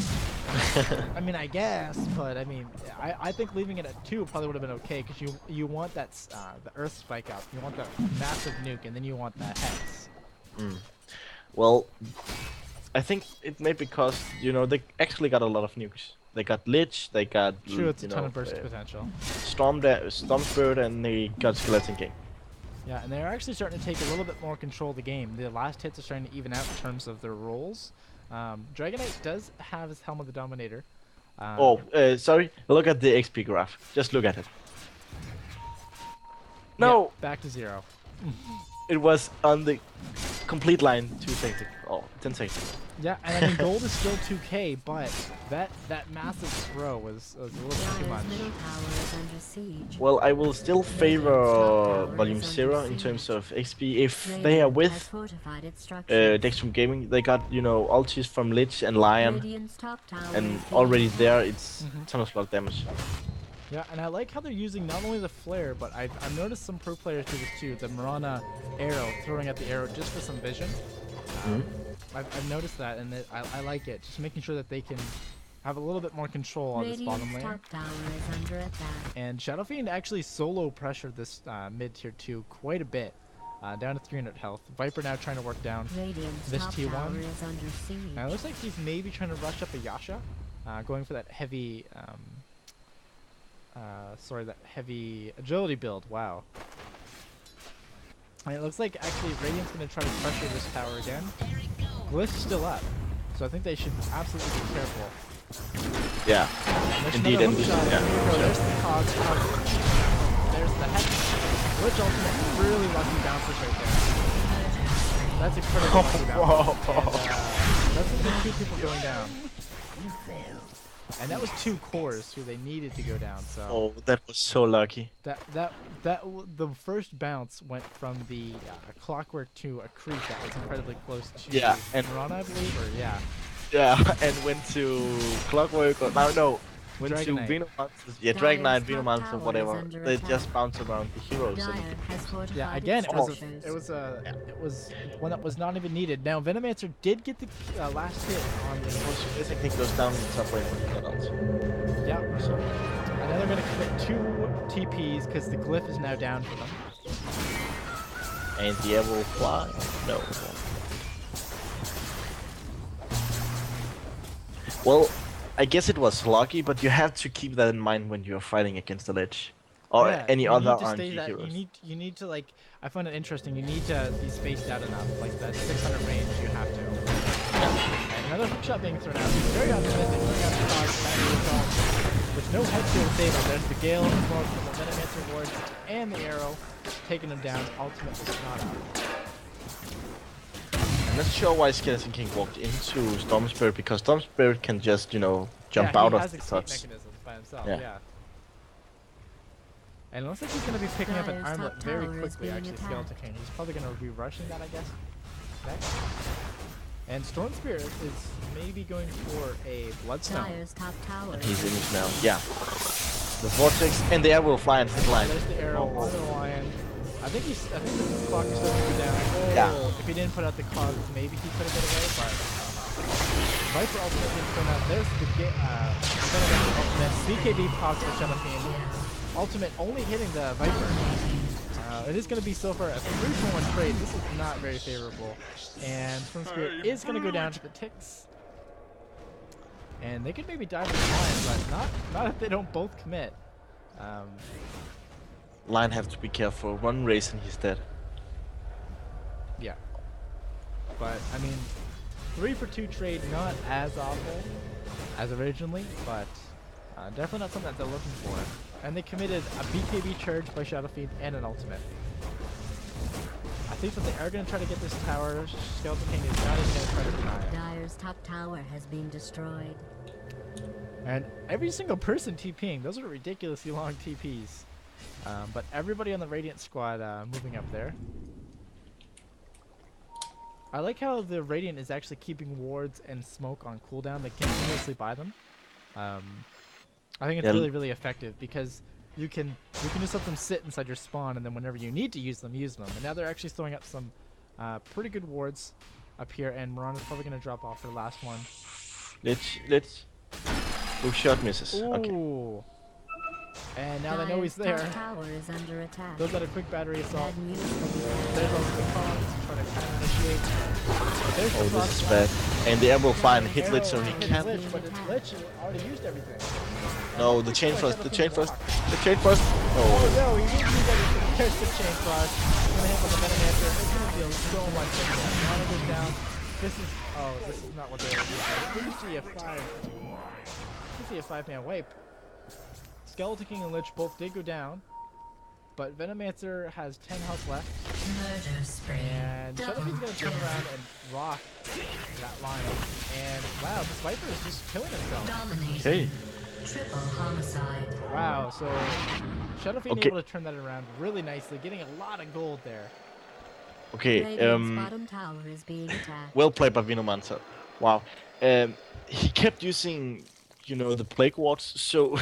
[SPEAKER 2] I mean, I guess, but I mean, I think leaving it at 2 probably would have been okay because you want that the Earth Spike up, you want that massive nuke, and then you want that Hex.
[SPEAKER 3] Well, I think it may because they actually got a lot of nukes. They got Lich, they got
[SPEAKER 2] True, it's a ton of burst potential.
[SPEAKER 3] Storm Spirit, and they got Skeleton King.
[SPEAKER 2] Yeah, and they're actually starting to take a little bit more control of the game. The last hits are starting to even out in terms of their roles. Dragon Knight does have his Helm of the Dominator.
[SPEAKER 3] Sorry. Look at the XP graph. Just look at it. No!
[SPEAKER 2] Yeah, back to 0.
[SPEAKER 3] It was on the complete line 2 seconds. 10 seconds.
[SPEAKER 2] Yeah, and I mean, gold is still 2k, but that massive throw was a little bit too much.
[SPEAKER 3] Well, I will still favor Volume Zero in terms of XP if they are with Dextrum Gaming. They got ultis from Lich and Lion, and already there it's ton of block damage.
[SPEAKER 2] Yeah, and I like how they're using not only the flare, but I've noticed some pro players do this too. The Mirana arrow, throwing at the arrow just for some vision. I've noticed that, and I like it. Just making sure that they can have a little bit more control on this bottom lane. And Shadow Fiend actually solo pressured this mid tier 2 quite a bit, down to 300 health. Viper now trying to work down this T1. Now it looks like he's maybe trying to rush up a Yasha, going for that heavy, that heavy agility build. Wow. And it looks like actually Radiant's going to try to pressure this tower again. Glyph's still up, so I think they should absolutely be careful.
[SPEAKER 3] Yeah, indeed.
[SPEAKER 2] There's the Cogs. There's the Hex. Lich ultimate really lucky bouncers right there. That's incredibly lucky bounce. And, that's the 2 people going down. And that was 2 cores who they needed to go down. So
[SPEAKER 3] Oh, that was so lucky.
[SPEAKER 2] the first bounce went from the clockwork to a creep that was incredibly close to
[SPEAKER 3] Yeah, and
[SPEAKER 2] Mirana, I believe, or yeah.
[SPEAKER 3] Yeah, and went to Clockwork or no, went to
[SPEAKER 2] Dragonite.
[SPEAKER 3] Venomancer. Yeah,
[SPEAKER 1] Dyer's
[SPEAKER 3] Dragonite,
[SPEAKER 1] top
[SPEAKER 3] Venomancer,
[SPEAKER 1] tower is
[SPEAKER 3] whatever.
[SPEAKER 1] under
[SPEAKER 3] They
[SPEAKER 1] attack.
[SPEAKER 3] just bounce around the heroes.
[SPEAKER 1] Dire
[SPEAKER 3] And
[SPEAKER 1] has fortified
[SPEAKER 2] Yeah,
[SPEAKER 1] its
[SPEAKER 2] again,
[SPEAKER 1] structures.
[SPEAKER 2] it was one that was not even needed. Now Venomancer did get the last hit on the
[SPEAKER 3] also, this technique goes down in the top lane when you cannot.
[SPEAKER 2] yeah. So, and now they're gonna commit 2 TPs because the glyph is now down for them.
[SPEAKER 3] And the air will fly. No. Well, I guess it was lucky, but you have to keep that in mind when you're fighting against the Lich. Or
[SPEAKER 2] Yeah,
[SPEAKER 3] any
[SPEAKER 2] you
[SPEAKER 3] other
[SPEAKER 2] need to stay
[SPEAKER 3] RNG
[SPEAKER 2] that,
[SPEAKER 3] heroes.
[SPEAKER 2] you need to like. I find it interesting. You need to be spaced out enough, like that 600 range. You have to. And another hook shot being thrown out. Very optimistic. Throwing out the cause. With no head shield save, there's the Gale as well from the Venomancer wards and the arrow, taking him down. Ultimate was not out.
[SPEAKER 3] I'm not sure why Skeleton King walked into Storm Spirit, because Storm Spirit can just, jump
[SPEAKER 2] Yeah,
[SPEAKER 3] out
[SPEAKER 2] he
[SPEAKER 3] of
[SPEAKER 2] has
[SPEAKER 3] the
[SPEAKER 2] escape
[SPEAKER 3] touch.
[SPEAKER 2] mechanisms by himself.
[SPEAKER 3] Yeah.
[SPEAKER 2] Yeah. And it looks like he's going to be picking up an
[SPEAKER 1] Dyer's top
[SPEAKER 2] armlet very
[SPEAKER 1] tower is
[SPEAKER 2] quickly,
[SPEAKER 1] being
[SPEAKER 2] actually,
[SPEAKER 1] attacked.
[SPEAKER 2] Skeleton King. He's probably going to be rushing that, I guess. Next. And Storm Spirit is maybe going for a Bloodstone.
[SPEAKER 1] Dyer's top tower
[SPEAKER 3] And he's
[SPEAKER 1] is
[SPEAKER 3] in it now. Yeah. The Vortex and the air will fly and hit line.
[SPEAKER 2] There's the arrow
[SPEAKER 3] Oh.
[SPEAKER 2] on the lion. I think the clock is supposed to go down. Oh,
[SPEAKER 3] Yeah.
[SPEAKER 2] If he didn't put out the cause, maybe he could have got away, but Viper ultimate didn't turn out. There's the ultimate. BKB pops for Shadowfiend. Ultimate only hitting the Viper. It is going to be so far a 3-for-1 trade. This is not very favorable. And Storm Spirit is going to go down to the ticks. And they could maybe dive in the line, but not if they don't both commit.
[SPEAKER 3] Line have to be careful. One race and he's dead.
[SPEAKER 2] Yeah. But, I mean, 3-for-2 trade, not as awful as originally, but definitely not something that they're looking for. And they committed a BKB charge by Shadowfiend and an ultimate. I think that they are going to try to get this tower. Skeleton King is not even going to try to deny it.
[SPEAKER 1] Dyer's top tower has been destroyed.
[SPEAKER 2] And every single person TPing, those are ridiculously long TPs. But everybody on the Radiant squad moving up there. I like how the Radiant is actually keeping wards and smoke on cooldown. They continuously buy them. I think it's
[SPEAKER 3] Yeah.
[SPEAKER 2] really effective because you can just let them sit inside your spawn, and then whenever you need to use them, use them. And now they're actually throwing up some pretty good wards up here, and Mirana's probably going to drop off her last one.
[SPEAKER 3] Let's. Look, shot misses. Okay.
[SPEAKER 2] Ooh. And now they know he's
[SPEAKER 1] Dyer's
[SPEAKER 2] there.
[SPEAKER 1] top tower is under attack.
[SPEAKER 2] Goes at a quick battery assault.
[SPEAKER 1] Bad news from the
[SPEAKER 2] There's also the cause, trying to counter initiate. There's
[SPEAKER 3] Oh,
[SPEAKER 2] the
[SPEAKER 3] this is
[SPEAKER 2] frost
[SPEAKER 3] bad.
[SPEAKER 2] blast.
[SPEAKER 3] And the air will fly and hit
[SPEAKER 2] Arrow
[SPEAKER 3] Lich, so he
[SPEAKER 2] hit
[SPEAKER 3] can't.
[SPEAKER 2] Lich, but it's Lich already used everything.
[SPEAKER 3] No, the chain first. The chain first. The chain first.
[SPEAKER 2] Oh
[SPEAKER 3] Oh.
[SPEAKER 2] no, he didn't use everything. There's the chain frost. Gonna hit with the Venomancer. It's gonna deal so much damage. Mana goes down. This is not what they're doing. We see a 5-man wipe. Skeleton King and Lich both did go down, but Venomancer has 10 health left,
[SPEAKER 1] murder spree.
[SPEAKER 2] and Shadowfiend's gonna turn around and rock that line. And wow, this Viper is just killing himself.
[SPEAKER 1] Dominating.
[SPEAKER 3] Okay.
[SPEAKER 1] Triple homicide.
[SPEAKER 2] Wow, so Shadowfiend
[SPEAKER 3] Okay.
[SPEAKER 2] able to turn that around really nicely, getting a lot of gold there.
[SPEAKER 3] Okay.
[SPEAKER 1] Radiant's bottom tower is being attacked.
[SPEAKER 3] Well played by Venomancer. Wow. He kept using, the plague wards, so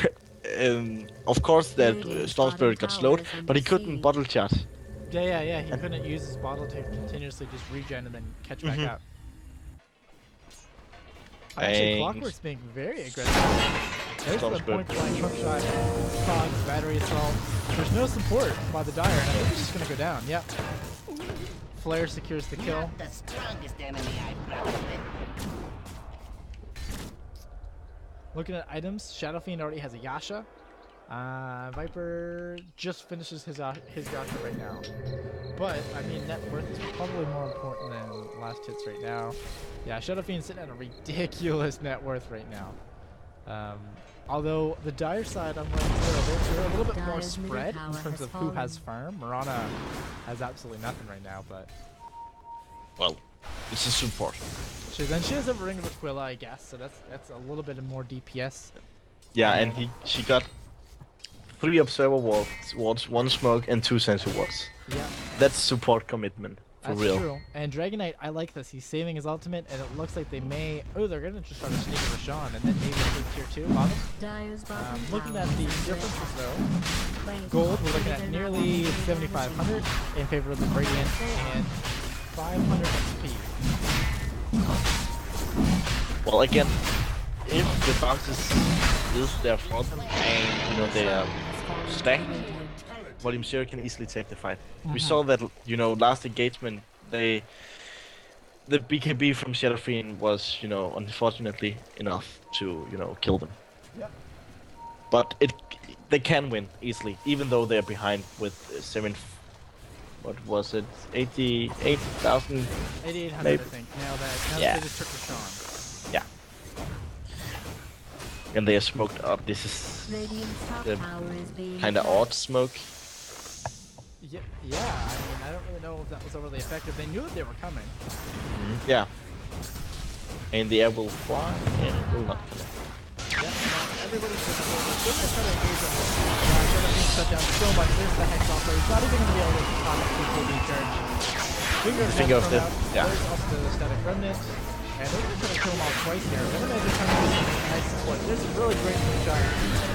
[SPEAKER 3] of course that Storm Spirit got slowed, but he couldn't bottle charge.
[SPEAKER 2] Yeah, he couldn't use his bottle to continuously just regen and then catch back up. Actually,
[SPEAKER 3] And
[SPEAKER 2] Clockwork's being very aggressive. There's
[SPEAKER 3] Storm
[SPEAKER 2] the
[SPEAKER 3] Spirit.
[SPEAKER 2] point blank hook shot, Fog, battery assault. There's no support by the Dire, and I think he's just gonna go down. Yep. Flare secures the kill.
[SPEAKER 4] Not the strongest enemy I've battled with.
[SPEAKER 2] Looking at items, Shadowfiend already has a Yasha. Viper just finishes his Yasha right now. But, I mean, net worth is probably more important than last hits right now. Yeah, Shadowfiend's sitting at a ridiculous net worth right now. Although, the Dire side, I'm going to say, they're a little bit more
[SPEAKER 1] Dire's middle
[SPEAKER 2] spread in
[SPEAKER 1] tower
[SPEAKER 2] terms
[SPEAKER 1] has
[SPEAKER 2] of who has
[SPEAKER 1] fallen.
[SPEAKER 2] farm. Mirana has absolutely nothing right now, but...
[SPEAKER 3] Well, It's a support.
[SPEAKER 2] Then she has a Ring of Aquila, I guess. So that's a little bit more DPS.
[SPEAKER 3] Yeah, and she got 3 observer wards, 1 smoke, and 2 sensor wards.
[SPEAKER 2] Yeah.
[SPEAKER 3] That's support commitment. For
[SPEAKER 2] That's
[SPEAKER 3] real.
[SPEAKER 2] true. And Dragon Knight, I like this. He's saving his ultimate, and it looks like they may. Oh, they're gonna just try to sneak a Rashawn, and then maybe take tier 2 bottom.
[SPEAKER 1] Dire's bottom
[SPEAKER 2] Looking
[SPEAKER 1] tower
[SPEAKER 2] at the
[SPEAKER 1] is
[SPEAKER 2] differences though,
[SPEAKER 1] Wait.
[SPEAKER 2] gold we're looking at nearly 7,500 in favor of the Radiant and 500 XP.
[SPEAKER 3] Well, again, if the bounces is their front and they are stacked, Volume 0 can easily take the fight. We saw that last engagement the BKB from Shadow Fiend was unfortunately enough to kill them.
[SPEAKER 2] Yep.
[SPEAKER 3] But they can win easily, even though they're behind with 7. What was it? 88,000.
[SPEAKER 2] 8,800,
[SPEAKER 3] maybe.
[SPEAKER 2] I think. Now that
[SPEAKER 3] Yeah.
[SPEAKER 2] they just took Rashawn.
[SPEAKER 3] Yeah. And they are smoked up. This is
[SPEAKER 1] Radiant's top
[SPEAKER 3] the
[SPEAKER 1] tower is being
[SPEAKER 3] kind of
[SPEAKER 1] attacked.
[SPEAKER 3] odd smoke.
[SPEAKER 2] Yeah. I mean, I don't really know if that was overly effective. They knew that they were coming.
[SPEAKER 3] Yeah. And the air will fly and it will not connect.
[SPEAKER 2] Yeah. Now everybody's just they're gonna try to engage on this. Shadow Fiend shut down so much. There's the Hex offer. He's not even gonna be able to stop it before being charged.
[SPEAKER 3] Finger of
[SPEAKER 2] Death
[SPEAKER 3] Death,
[SPEAKER 2] thrown out.
[SPEAKER 3] yeah.
[SPEAKER 2] There's also the Static Remnant. And they're gonna try to kill him off twice here. Remnant is trying to do some nice support. There's a really great shot.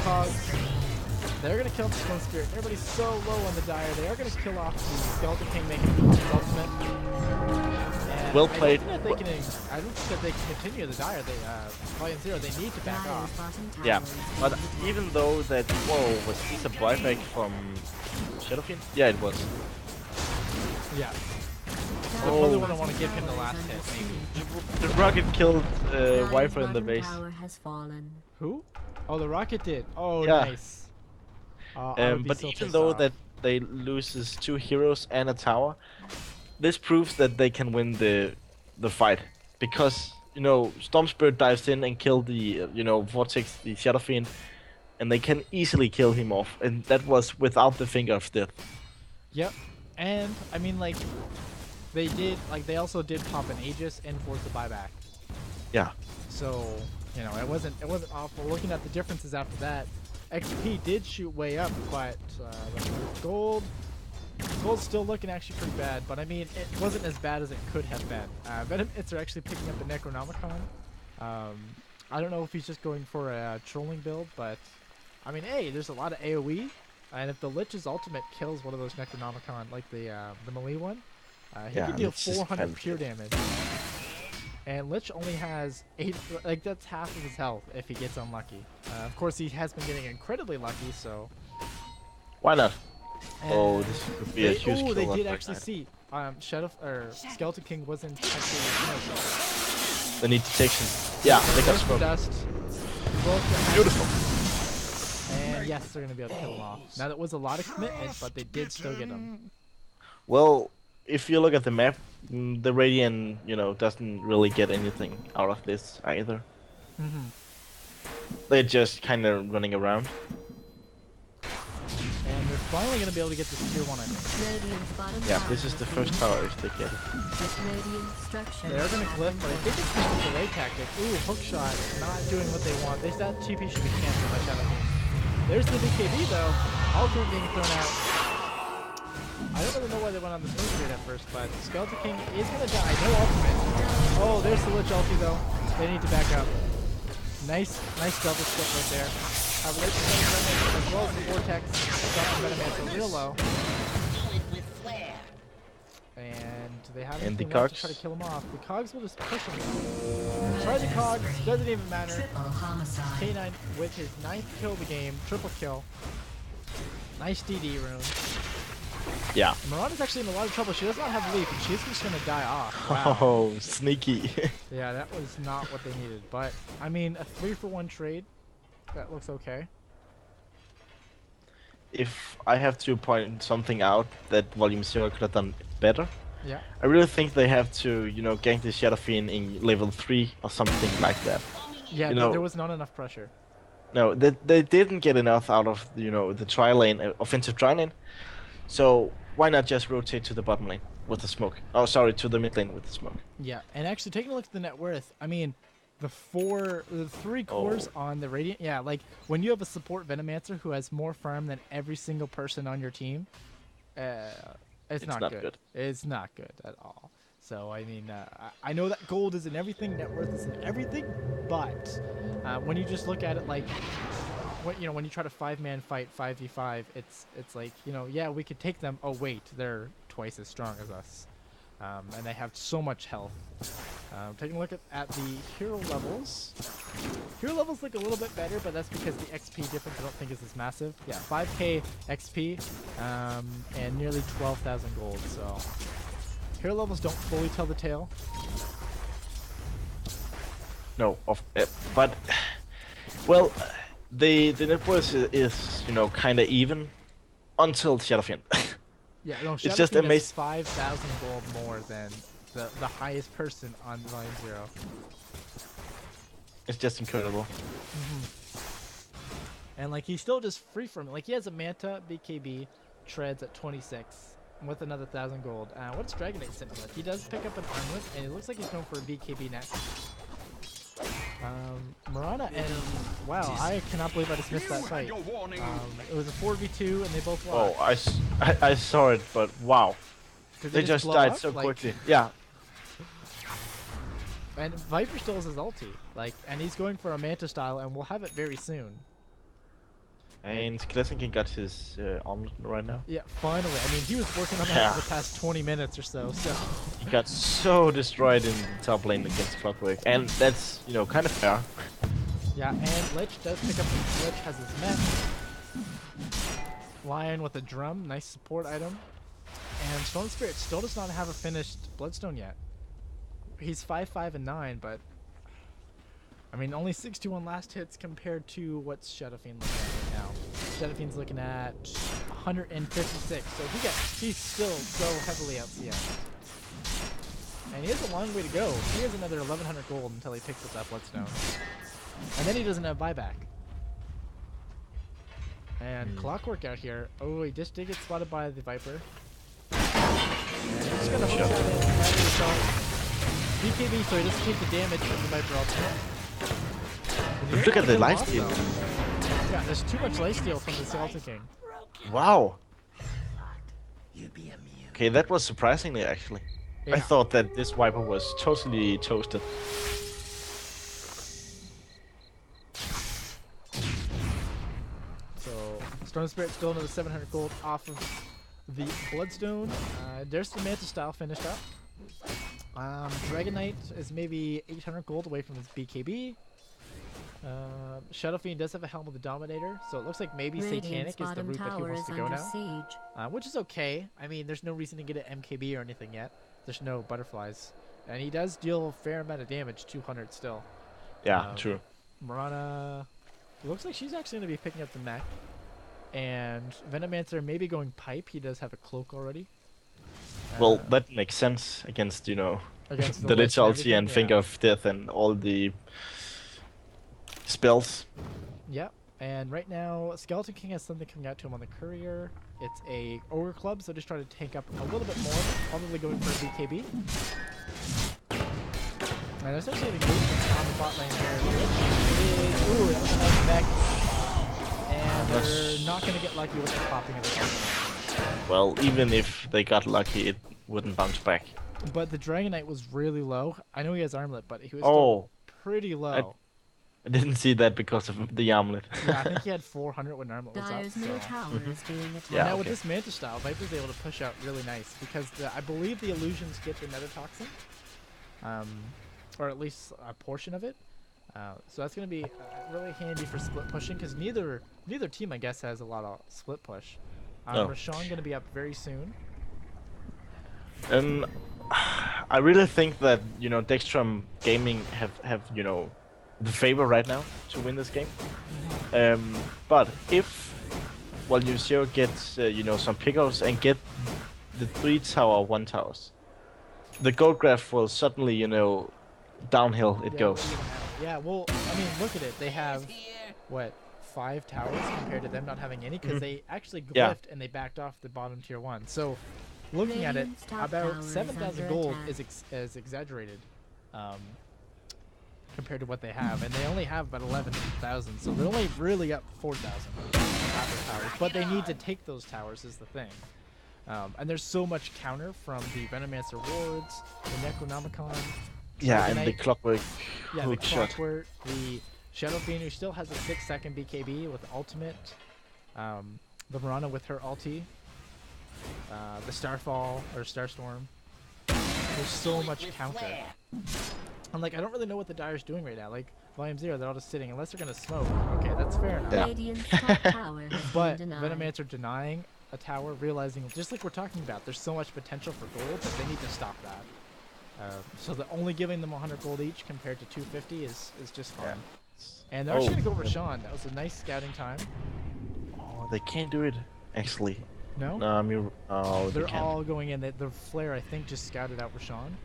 [SPEAKER 2] Cogs. They're gonna kill the Stone Spirit. Everybody's so low on the Dire. They are gonna kill off the Skeleton King, making his ultimate. And
[SPEAKER 3] Well played.
[SPEAKER 2] I don't think that they can continue the Dire. They Volume 0. They need to back
[SPEAKER 1] Dire's
[SPEAKER 2] off.
[SPEAKER 1] bottom tower
[SPEAKER 3] Yeah,
[SPEAKER 1] is
[SPEAKER 3] but
[SPEAKER 1] being
[SPEAKER 3] even though that was this a buyback from Shadow Fiend? Yeah, it was.
[SPEAKER 2] Yeah.
[SPEAKER 1] attacked.
[SPEAKER 2] They
[SPEAKER 3] Oh.
[SPEAKER 2] probably wouldn't want to give him the last hit. Maybe.
[SPEAKER 3] The rocket killed
[SPEAKER 1] Dire's
[SPEAKER 3] Viper in the
[SPEAKER 1] bottom
[SPEAKER 3] base.
[SPEAKER 1] tower has fallen.
[SPEAKER 2] Who? Oh, the Rocket did. Oh,
[SPEAKER 3] Yeah.
[SPEAKER 2] nice. I would be
[SPEAKER 3] But
[SPEAKER 2] so
[SPEAKER 3] even
[SPEAKER 2] pissed
[SPEAKER 3] though
[SPEAKER 2] off.
[SPEAKER 3] that they loses 2 heroes and a tower, this proves that they can win the fight because Storm Spirit dives in and kill the Vortex, the Shadow Fiend, and they can easily kill him off, and that was without the Finger of Death.
[SPEAKER 2] Yep. And I mean, like, they also did pop an Aegis and force the buyback.
[SPEAKER 3] Yeah.
[SPEAKER 2] So it wasn't awful. Looking at the differences after that, XP did shoot way up, but gold's still looking actually pretty bad. But I mean, it wasn't as bad as it could have been. Venomits are actually picking up the Necronomicon. I don't know if he's just going for a trolling build, but I mean, hey, there's a lot of AoE, and if the Lich's ultimate kills one of those Necronomicon, like the melee one, he
[SPEAKER 3] Yeah,
[SPEAKER 2] can deal
[SPEAKER 3] Lich is
[SPEAKER 2] 400
[SPEAKER 3] kind of
[SPEAKER 2] pure
[SPEAKER 3] good.
[SPEAKER 2] damage. And Lich only has 8, like that's half of his health if he gets unlucky. Of course, he has been getting incredibly lucky, so.
[SPEAKER 3] Why not?
[SPEAKER 2] And
[SPEAKER 3] Oh, this could be a huge kill.
[SPEAKER 2] they
[SPEAKER 3] on
[SPEAKER 2] did
[SPEAKER 3] Black
[SPEAKER 2] actually
[SPEAKER 3] Knight.
[SPEAKER 2] see. Skeleton King wasn't actually.
[SPEAKER 3] They need to take some. Yeah, they got smoked.
[SPEAKER 2] Dust. Broke the
[SPEAKER 3] Beautiful.
[SPEAKER 2] And yes, they're gonna be able to kill him off. Now that was a lot of commitment, but they did still get him.
[SPEAKER 3] Well, if you look at the map, the Radiant, doesn't really get anything out of this either.
[SPEAKER 2] Mm-hmm.
[SPEAKER 3] They're just kind of running around.
[SPEAKER 2] And they're finally gonna be able to get this tier 1, I think.
[SPEAKER 1] Radiant's bottom
[SPEAKER 3] Yeah,
[SPEAKER 1] tower
[SPEAKER 3] this is the
[SPEAKER 1] being
[SPEAKER 3] first tower if they get it.
[SPEAKER 1] This radiant structure
[SPEAKER 2] They're gonna
[SPEAKER 1] has
[SPEAKER 2] glyph,
[SPEAKER 1] been
[SPEAKER 2] but I think it's just a delay tactic. Ooh, hookshot, not doing what they want. That TP should be canceled by Shadow King. There's the BKB though. Ultimate being thrown out. I don't really know why they went on the smoke trade at first, but Skeleton King is gonna die. No ultimate. Oh, there's the Lich ulti though. They need to back up. Nice double step right there. Lich as well as the Vortex. Dropping Venomancer real low.
[SPEAKER 4] Do it with flair.
[SPEAKER 2] And they have
[SPEAKER 3] And the
[SPEAKER 2] anything left to
[SPEAKER 3] Cogs?
[SPEAKER 2] try to kill him off. The Cogs will just push him. Try the Cogs, doesn't even matter.
[SPEAKER 1] triple homicide.
[SPEAKER 2] K9 with his 9th kill of the game, triple kill. Nice DD rune.
[SPEAKER 3] Yeah.
[SPEAKER 2] Mirana's actually in a lot of trouble. She does not have leaf, and she's just gonna die off. Wow.
[SPEAKER 3] Oh, sneaky.
[SPEAKER 2] Yeah, that was not what they needed. But I mean, a 3-for-1 trade, that looks okay.
[SPEAKER 3] If I have to point something out that Volume 0 could have done better,
[SPEAKER 2] Yeah.
[SPEAKER 3] I really think they have to, gank the Shadow Fiend in level 3 or something like that.
[SPEAKER 2] Yeah,
[SPEAKER 3] You know-
[SPEAKER 2] there was not enough pressure.
[SPEAKER 3] No, they didn't get enough out of, the tri lane, offensive tri lane. So why not just rotate to the bottom lane? with the smoke. Oh, sorry, to the mid lane with the smoke.
[SPEAKER 2] Yeah, and actually taking a look at the net worth, I mean, the three cores on the Radiant, yeah, like when you have a support Venomancer who has more farm than every single person on your team, it's not good. It's not good at all. So I mean, I know that gold isn't everything, net worth isn't everything, but when you just look at it like, when you try to 5-man fight 5v5, it's like, yeah, we could take them. Oh wait, they're twice as strong as us, and they have so much health. Taking a look at the hero levels. Hero levels look a little bit better, but that's because the XP difference I don't think is as massive. Yeah, 5k XP and nearly 12,000 gold. So hero levels don't fully tell the tale.
[SPEAKER 3] No, but well, the net worth is kind of even until Shadowfiend.
[SPEAKER 2] Yeah, no,
[SPEAKER 3] It's just amazing.
[SPEAKER 2] 5,000 gold more than the highest person on line 0.
[SPEAKER 3] It's just incredible.
[SPEAKER 2] And like he's still just free from it. Like he has a Manta BKB treads at 26 with another 1,000 gold. What's Dragon Knight sitting with? He does pick up an armlet, and it looks like he's going for a BKB next. Mirana and wow, I cannot believe I just missed that fight. It was a 4v2 and they both lost.
[SPEAKER 3] Oh, I saw it, but wow, they just
[SPEAKER 2] blow
[SPEAKER 3] died
[SPEAKER 2] up?
[SPEAKER 3] so
[SPEAKER 2] Like,
[SPEAKER 3] quickly. Yeah.
[SPEAKER 2] And Viper still has his ulti, and he's going for a Manta style, and we'll have it very soon.
[SPEAKER 3] And Skeleton got his omelet right now.
[SPEAKER 2] Yeah, finally. I mean, he was working on that for the past 20 minutes or so.
[SPEAKER 3] He got so destroyed in top lane against Clockwork, and that's kind of fair.
[SPEAKER 2] Yeah, and Lich does pick up. Lich has his mech. Lion with a drum, nice support item. And Storm Spirit still does not have a finished Bloodstone yet. He's 5, 5, and 9, but I mean, only 61 last hits compared to what's Shadowfiend looking at right now. Shadowfiend's looking at 156, so he's still so heavily outCM. And he has a long way to go. He has another 1,100 gold until he picks up that Bloodstone. And then he doesn't have buyback. And Clockwork out here. Oh, he just did get spotted by the Viper. And he's just gonna hook at it. BKB, so he doesn't take the damage from the Viper ultimate.
[SPEAKER 3] Look at the lifesteal.
[SPEAKER 2] Yeah, there's too much lifesteal from the Skeleton King.
[SPEAKER 3] Wow. Okay, that was surprisingly actually.
[SPEAKER 2] Yeah.
[SPEAKER 3] I thought that this Viper was totally toasted.
[SPEAKER 2] So Storm Spirit still another 700 gold off of the Bloodstone. There's the Manta style finished up. Dragon Knight is maybe 800 gold away from his BKB. Shadowfiend does have a Helm of the Dominator, so it looks like maybe Satanic is the route that he wants to go now. Which is okay. I mean, there's no reason to get an MKB or anything yet. There's no butterflies. And he does deal a fair amount of damage, 200 still.
[SPEAKER 3] Yeah, true.
[SPEAKER 2] Mirana, it looks like she's actually going to be picking up the mech. And Venomancer maybe going pipe. He does have a cloak already.
[SPEAKER 3] Well, that makes sense against,
[SPEAKER 2] against
[SPEAKER 3] the Lich ulti and
[SPEAKER 2] yeah.
[SPEAKER 3] Finger of Death and all the spells.
[SPEAKER 2] Yep. And right now, Skeleton King has something coming out to him on the courier. It's a Ogre Club, so just trying to tank up a little bit more. Probably going for a BKB. And there's actually an engagement on the bot lane here. Ooh, that was a nice mech. And they're not going to get lucky with the popping of the armor.
[SPEAKER 3] Well, even if they got lucky, it wouldn't bounce back.
[SPEAKER 2] But the Dragon Knight was really low. I know he has armlet, but he was still pretty low.
[SPEAKER 3] I didn't see that because of the armlet.
[SPEAKER 2] Yeah, I think he had 400 when armlet was up.
[SPEAKER 1] Dyer's middle tower is being attacked.
[SPEAKER 3] Yeah,
[SPEAKER 2] Now with this Manta style, Viper's able to push out really nice because I believe the illusions get the Metatoxin, or at least a portion of it. So that's going to be really handy for split pushing because neither team, I guess, has a lot of split push.
[SPEAKER 3] No.
[SPEAKER 2] Rashawn going to be up very soon.
[SPEAKER 3] I really think that Dextrum Gaming have the favor right now to win this game. But if Yuzero gets some pickles and get the 3 tower 1 towers, the gold graph will suddenly downhill it goes.
[SPEAKER 2] Yeah, well, I mean, look at it. They have what, 5 towers compared to them not having any because they actually glyphed and they backed off the bottom tier 1. So looking at it,
[SPEAKER 1] Radiant's top tower
[SPEAKER 2] about
[SPEAKER 1] is
[SPEAKER 2] 7,000
[SPEAKER 1] under
[SPEAKER 2] gold
[SPEAKER 1] attack.
[SPEAKER 2] is exaggerated compared to what they have, and they only have about 11,000, so they're only really up 4,000 towers. But they need to take those towers is the thing. And there's so much counter from the Venomancer wards, the Necronomicon.
[SPEAKER 3] Yeah, and the
[SPEAKER 2] Dragonite,
[SPEAKER 3] clockwork
[SPEAKER 2] yeah, the
[SPEAKER 3] hook shot.
[SPEAKER 2] Clockwork, the Shadow Fiend, who still has a 6-second BKB with ultimate, the Mirana with her ulti, the Starfall or Starstorm. There's so much
[SPEAKER 4] With
[SPEAKER 2] counter.
[SPEAKER 4] flair.
[SPEAKER 2] I'm like, I don't really know what the Dire's doing right now. Like, Volume 0, they're all just sitting, unless they're gonna smoke. Okay, that's fair enough.
[SPEAKER 3] Yeah.
[SPEAKER 1] Radiant's top tower has
[SPEAKER 2] But
[SPEAKER 1] been denied.
[SPEAKER 2] Venomancer denying a tower, realizing, just like we're talking about, there's so much potential for gold that they need to stop that. So the only giving them 100 gold each compared to 250 is just fine.
[SPEAKER 3] Yeah.
[SPEAKER 2] And they're actually
[SPEAKER 3] Oh,
[SPEAKER 2] gonna go
[SPEAKER 3] yeah.
[SPEAKER 2] Roshan. That was a nice scouting time.
[SPEAKER 3] Oh, they can't do it, actually.
[SPEAKER 2] No?
[SPEAKER 3] No, I mean, oh, they
[SPEAKER 2] They're
[SPEAKER 3] can't.
[SPEAKER 2] all going in. The flare, I think, just scouted out Roshan.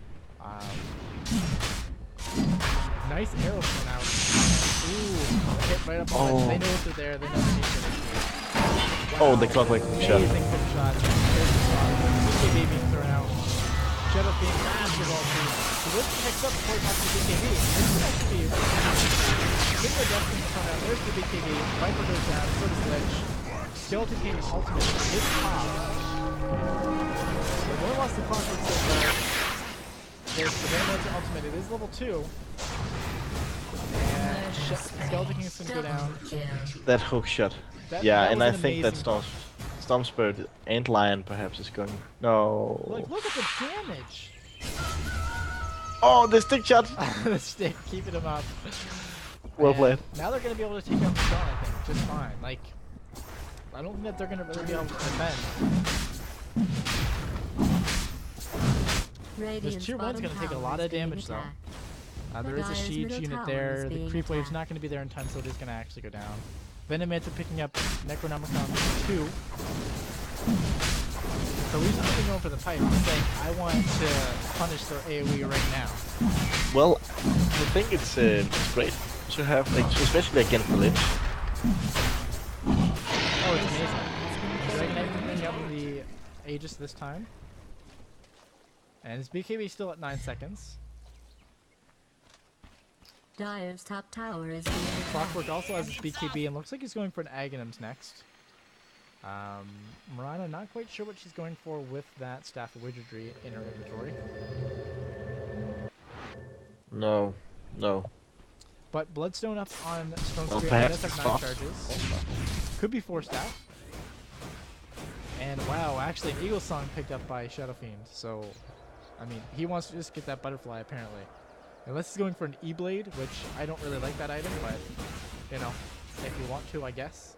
[SPEAKER 2] Nice arrow thrown out. Ooh, hit right up on the
[SPEAKER 3] Oh.
[SPEAKER 2] They know if they're there. They know they need to finish.
[SPEAKER 3] Oh, the clockwork shot.
[SPEAKER 2] Amazing hit shot. There's the shot. BKB being thrown out. Shadow being massive ulti. So this picks up before he pops the BKB. This could actually be Bigger death being thrown out. There's the BKB. Viper goes down. So does Lich. Skeleton King ultimate his pop. So no lost the clockwork so far. There's the Venomancer ultimate. It is level 2. And Skeleton King's gonna go down.
[SPEAKER 3] That hook shot.
[SPEAKER 2] That-
[SPEAKER 3] Yeah,
[SPEAKER 2] that
[SPEAKER 3] and
[SPEAKER 2] was
[SPEAKER 3] I
[SPEAKER 2] an
[SPEAKER 3] think that
[SPEAKER 2] amazing
[SPEAKER 3] Storm Spirit and Lion perhaps is going. No.
[SPEAKER 2] Like, look at the damage.
[SPEAKER 3] Oh, the stick shot.
[SPEAKER 2] The stick, keeping him up.
[SPEAKER 3] Well
[SPEAKER 2] And
[SPEAKER 3] played.
[SPEAKER 2] Now they're gonna be able to take out the Sean, I think, just fine. Like, I don't think that they're gonna really be able to defend.
[SPEAKER 1] Radiant's
[SPEAKER 2] tier one's
[SPEAKER 1] bottom
[SPEAKER 2] gonna take a
[SPEAKER 1] tower
[SPEAKER 2] lot
[SPEAKER 1] is
[SPEAKER 2] of
[SPEAKER 1] being
[SPEAKER 2] damage, though.
[SPEAKER 1] attacked.
[SPEAKER 2] There is a
[SPEAKER 1] Dire's
[SPEAKER 2] siege
[SPEAKER 1] middle
[SPEAKER 2] unit
[SPEAKER 1] tower
[SPEAKER 2] there.
[SPEAKER 1] is
[SPEAKER 2] The
[SPEAKER 1] being
[SPEAKER 2] creep wave's
[SPEAKER 1] attacked.
[SPEAKER 2] not gonna be there in time, so it is gonna actually go down. Venomancer picking up Necronomicon 2. So he's not even going for the pipe. He's saying, I want to punish their AoE right now.
[SPEAKER 3] Well, I think it's great to have, like, especially against the Lich.
[SPEAKER 2] Oh, it's amazing. Dragonite picking up the Aegis this time. And his BKB is still at 9 seconds.
[SPEAKER 1] Dire's top tower is being attacked.
[SPEAKER 2] Clockwork also has his BKB and looks like he's going for an Aghanim's next. Mirana, not quite sure what she's going for with that Staff of Wizardry in her inventory.
[SPEAKER 3] No, no.
[SPEAKER 2] But Bloodstone up on Stone
[SPEAKER 3] Well,
[SPEAKER 2] Spirit.
[SPEAKER 3] perhaps
[SPEAKER 2] That's like
[SPEAKER 3] it's
[SPEAKER 2] 9
[SPEAKER 3] not.
[SPEAKER 2] charges. Could be 4 staff. And wow, actually an Eagle Song picked up by Shadow Fiend. So, I mean, he wants to just get that butterfly apparently. Unless he's going for an E-Blade, which I don't really like that item, but, you know, if you want to, I guess.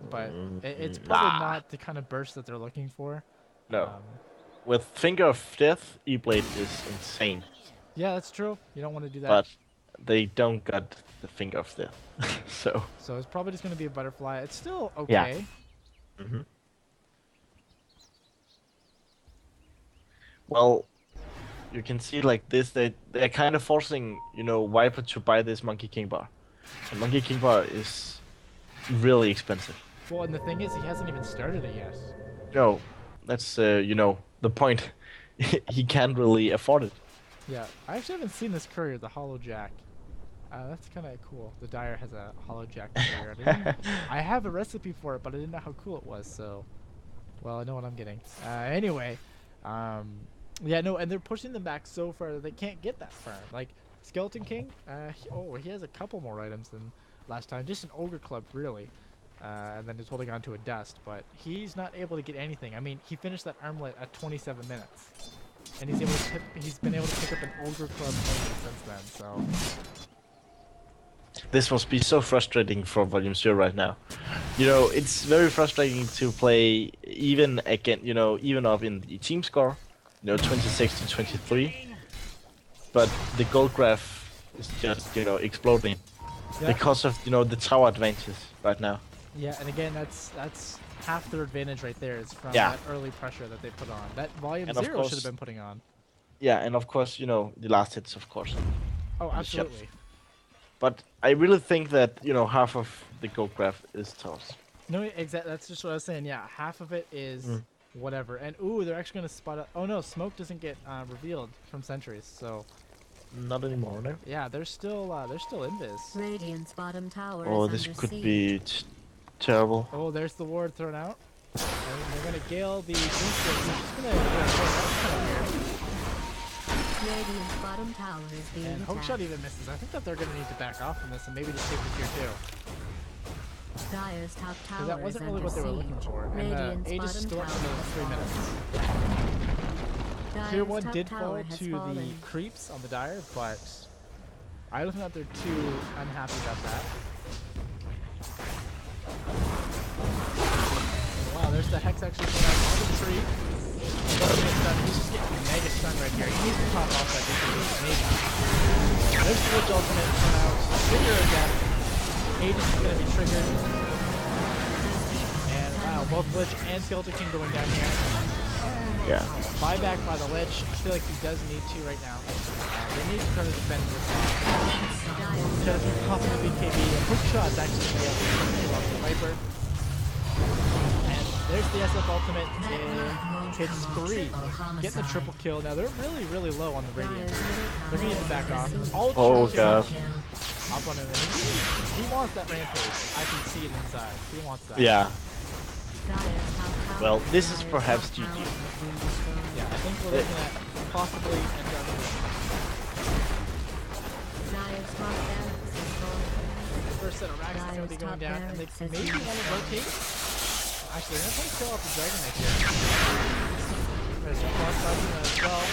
[SPEAKER 2] But it's probably
[SPEAKER 3] Nah.
[SPEAKER 2] not the kind of burst that they're looking for.
[SPEAKER 3] No.
[SPEAKER 2] Um,
[SPEAKER 3] With Finger of Death, E-Blade is insane.
[SPEAKER 2] yeah, that's true. You don't want to do that.
[SPEAKER 3] But they don't got the Finger of Death. So,
[SPEAKER 2] So it's probably just going to be a butterfly. It's still
[SPEAKER 3] Yeah.
[SPEAKER 2] okay.
[SPEAKER 3] well, you can see like this, they're kind of forcing, you know, Viper to buy this Monkey King bar. And Monkey King bar is really expensive.
[SPEAKER 2] Well, and the thing is, he hasn't even started it yet.
[SPEAKER 3] No, that's, you know, the point. He can't really afford it.
[SPEAKER 2] Yeah, I actually haven't seen this courier, the Hollow Jack. That's kind of cool. The Dire has a Hollow Jack courier. I have a recipe for it, but I didn't know how cool it was, so... Well, I know what I'm getting. Anyway, yeah, no, and they're pushing them back so far that they can't get that far. Like, Skeleton King, he has a couple more items than last time. Just an Ogre Club, really. And then he's holding on to a Dust, but he's not able to get anything. I mean, he finished that armlet at 27 minutes. And he's been able to pick up an Ogre Club only since then, so...
[SPEAKER 3] This must be so frustrating for Volume 0 right now. You know, it's very frustrating to play even again, you know, even up in the team score, you know, 26 to 23. But the gold graph is just, you know, exploding
[SPEAKER 2] Yeah.
[SPEAKER 3] because of, you know, the tower advantage right now.
[SPEAKER 2] Yeah, and again, that's half their advantage right there is from
[SPEAKER 3] Yeah.
[SPEAKER 2] that early pressure that they put on. That Volume
[SPEAKER 3] And of
[SPEAKER 2] 0 should
[SPEAKER 3] course-
[SPEAKER 2] have been putting on.
[SPEAKER 3] Yeah, and of course, you know, the last hits, of course.
[SPEAKER 2] Oh,
[SPEAKER 3] shots.
[SPEAKER 2] absolutely.
[SPEAKER 3] But I really think that, you know, half of the gold graph is towers.
[SPEAKER 2] No, exactly. That's just what I was saying. Yeah, half of it is whatever. And ooh, they're actually gonna spot up. Oh no, smoke doesn't get revealed from sentries. So
[SPEAKER 3] Not anymore, no.
[SPEAKER 2] yeah, they're still invis.
[SPEAKER 1] Radiant's bottom tower
[SPEAKER 3] Oh,
[SPEAKER 1] is
[SPEAKER 3] this
[SPEAKER 1] under
[SPEAKER 3] could
[SPEAKER 1] siege.
[SPEAKER 3] be terrible.
[SPEAKER 2] Oh, there's the ward thrown out. And they're gonna gale the Doomsday. They're just gonna throw out here.
[SPEAKER 1] Radiant's bottom tower is being
[SPEAKER 2] And
[SPEAKER 1] attacked.
[SPEAKER 2] Hookshot even misses. I think that they're gonna need to back off from this and maybe just take the tier 2.
[SPEAKER 1] Dyer's top
[SPEAKER 2] Because
[SPEAKER 1] tower
[SPEAKER 2] that
[SPEAKER 1] is
[SPEAKER 2] wasn't really
[SPEAKER 1] under
[SPEAKER 2] what they were
[SPEAKER 1] siege.
[SPEAKER 2] looking for. And
[SPEAKER 1] Radiant's
[SPEAKER 2] Age is
[SPEAKER 1] bottom
[SPEAKER 2] still up
[SPEAKER 1] tower
[SPEAKER 2] for
[SPEAKER 1] has
[SPEAKER 2] 3 minutes.
[SPEAKER 1] Dyer's
[SPEAKER 2] Tier 1
[SPEAKER 1] top
[SPEAKER 2] did
[SPEAKER 1] tower
[SPEAKER 2] fall
[SPEAKER 1] has
[SPEAKER 2] to the
[SPEAKER 1] fallen.
[SPEAKER 2] creeps on the Dire, but I don't think that they're too unhappy about that. Wow, there's the Hex actually put out on the tree. He's just getting mega stun right here. He needs to pop off that because maybe. There's the Witch ultimate put out. Trigger of death. Aegis is going to be triggered. And wow, both Lich and Skeleton King going down here.
[SPEAKER 3] Yeah.
[SPEAKER 2] Buyback by the Lich. I feel like he does need to right now. They need to try to defend this off. Try to pop the BKB. And Hookshot's actually going to be able to kill off the Viper. And there's the SF ultimate. And hits 3. Getting the triple kill. Now they're really, really low on the Radiant. They're going to need to back off.
[SPEAKER 3] Oh god.
[SPEAKER 2] Hop on him. He wants that rampage. I can see it inside. He wants that.
[SPEAKER 3] Yeah. Well, this is perhaps GG.
[SPEAKER 2] Yeah, I think we're looking at possibly end up with the first set of racks is going to be going down, and they maybe want to rotate. Actually, they're going to kill off the Dragon Knight here. There's a cross as well.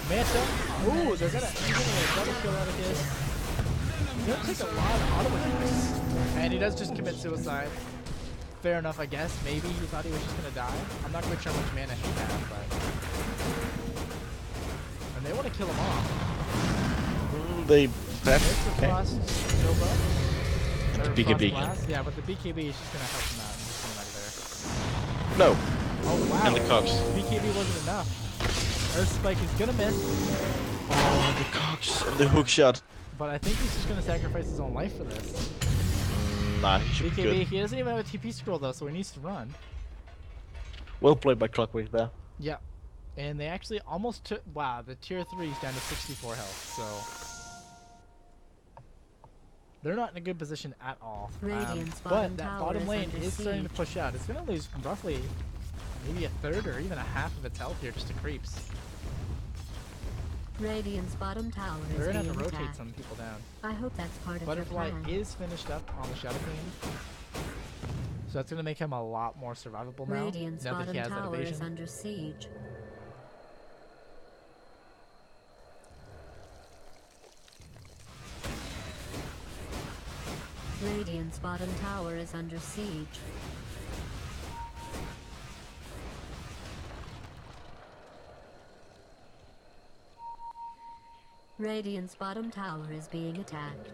[SPEAKER 2] Manta. Ooh, they're going to get a double kill out of his. He's going to take a lot of auto attacks. And he does just commit suicide. Fair enough, I guess. Maybe he thought he was just going to die. I'm not quite sure how much mana he had, but... And they want to kill him off.
[SPEAKER 3] They
[SPEAKER 2] There's the Frost Nova. Or
[SPEAKER 3] BKB.
[SPEAKER 2] Frost Blast. Yeah, but the BKB is just going to help him out and just get him out of there.
[SPEAKER 3] No.
[SPEAKER 2] Oh, wow.
[SPEAKER 3] And the Cox.
[SPEAKER 2] BKB wasn't enough. Earth Spike is going to miss.
[SPEAKER 3] Oh, the Cox and the hook shot.
[SPEAKER 2] But I think he's just going to sacrifice his own life for this.
[SPEAKER 3] Nah, he should be
[SPEAKER 2] BKB,
[SPEAKER 3] good.
[SPEAKER 2] he doesn't even have a TP scroll though, so he needs to run.
[SPEAKER 3] Well played by Clockwork there.
[SPEAKER 2] Yeah. And they actually almost took... Wow, the tier 3 is down to 64 health, so... They're not in a good position at all.
[SPEAKER 1] Radiant's
[SPEAKER 2] But
[SPEAKER 1] bottom
[SPEAKER 2] that
[SPEAKER 1] tower
[SPEAKER 2] bottom
[SPEAKER 1] is
[SPEAKER 2] lane
[SPEAKER 1] under
[SPEAKER 2] is starting to
[SPEAKER 1] siege.
[SPEAKER 2] push out. It's going to lose roughly maybe a third or even a half of its health here just to creeps.
[SPEAKER 1] Radiant's bottom tower is
[SPEAKER 2] They're going to
[SPEAKER 1] being
[SPEAKER 2] have to rotate
[SPEAKER 1] attacked.
[SPEAKER 2] some people down.
[SPEAKER 1] I hope that's part of
[SPEAKER 2] Butterfly
[SPEAKER 1] your plan.
[SPEAKER 2] is finished up on the Shadow Queen. So that's going to make him a lot more survivable now.
[SPEAKER 1] Radiant's
[SPEAKER 2] Now that
[SPEAKER 1] bottom
[SPEAKER 2] he has that
[SPEAKER 1] tower is
[SPEAKER 2] evasion.
[SPEAKER 1] under siege. Radiant's bottom tower is under siege. Radiant's bottom tower is being attacked.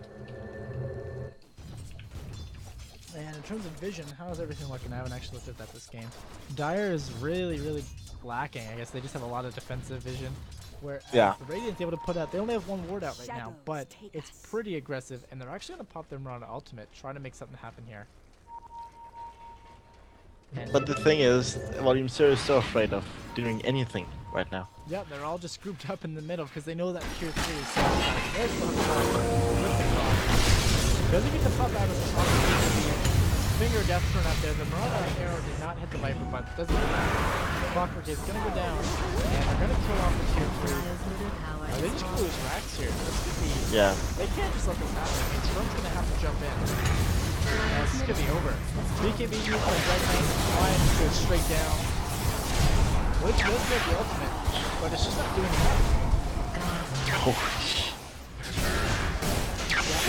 [SPEAKER 2] And in terms of vision, how is everything looking? I haven't actually looked at that this game. Dire is really, really lacking. I guess they just have a lot of defensive vision. Where
[SPEAKER 3] Yeah.
[SPEAKER 2] the Radiant's able to put out, they only have one ward out right now, but it's pretty aggressive, and they're actually going to pop their Mirana ultimate, trying to make something happen here. And
[SPEAKER 3] But the thing is, Volume Zero is so afraid of doing anything right now.
[SPEAKER 2] yeah, they're all just grouped up in the middle because they know that tier 3 is so high. There's the with the cross. Doesn't get the pop out of the top. Finger of death thrown out there. The Mirana arrow did not hit the Viper, but doesn't matter. Clockwork is going to go down, and they're going to kill off the tier 3.
[SPEAKER 1] Dyer's middle tower
[SPEAKER 2] They
[SPEAKER 1] is
[SPEAKER 2] just
[SPEAKER 1] fallen.
[SPEAKER 2] lose racks here. This could be.
[SPEAKER 3] Yeah.
[SPEAKER 2] They can't just let this happen. I mean, Storm's going to have to jump in. This is going to be over. BKB used by Red Knight. Lion goes straight down. Which does get the ultimate, but it's just not doing enough.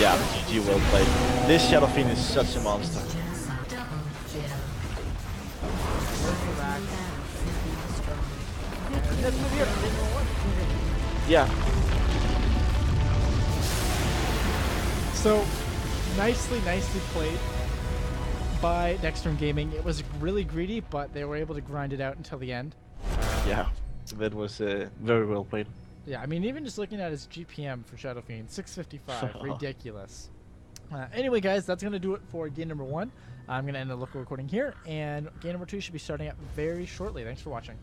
[SPEAKER 3] Yeah, GG, well played. This Shadow Fiend is such a monster.
[SPEAKER 2] There's the rack. And that's the here.
[SPEAKER 3] Yeah.
[SPEAKER 2] So, nicely played by Dextrum Gaming. It was really greedy, but they were able to grind it out until the end.
[SPEAKER 3] Yeah. That was very well played.
[SPEAKER 2] Yeah, I mean, even just looking at his GPM for Shadow Fiend, 655, ridiculous. Anyway, guys, that's going to do it for game number 1. I'm going to end the local recording here, and game number 2 should be starting up very shortly. Thanks for watching.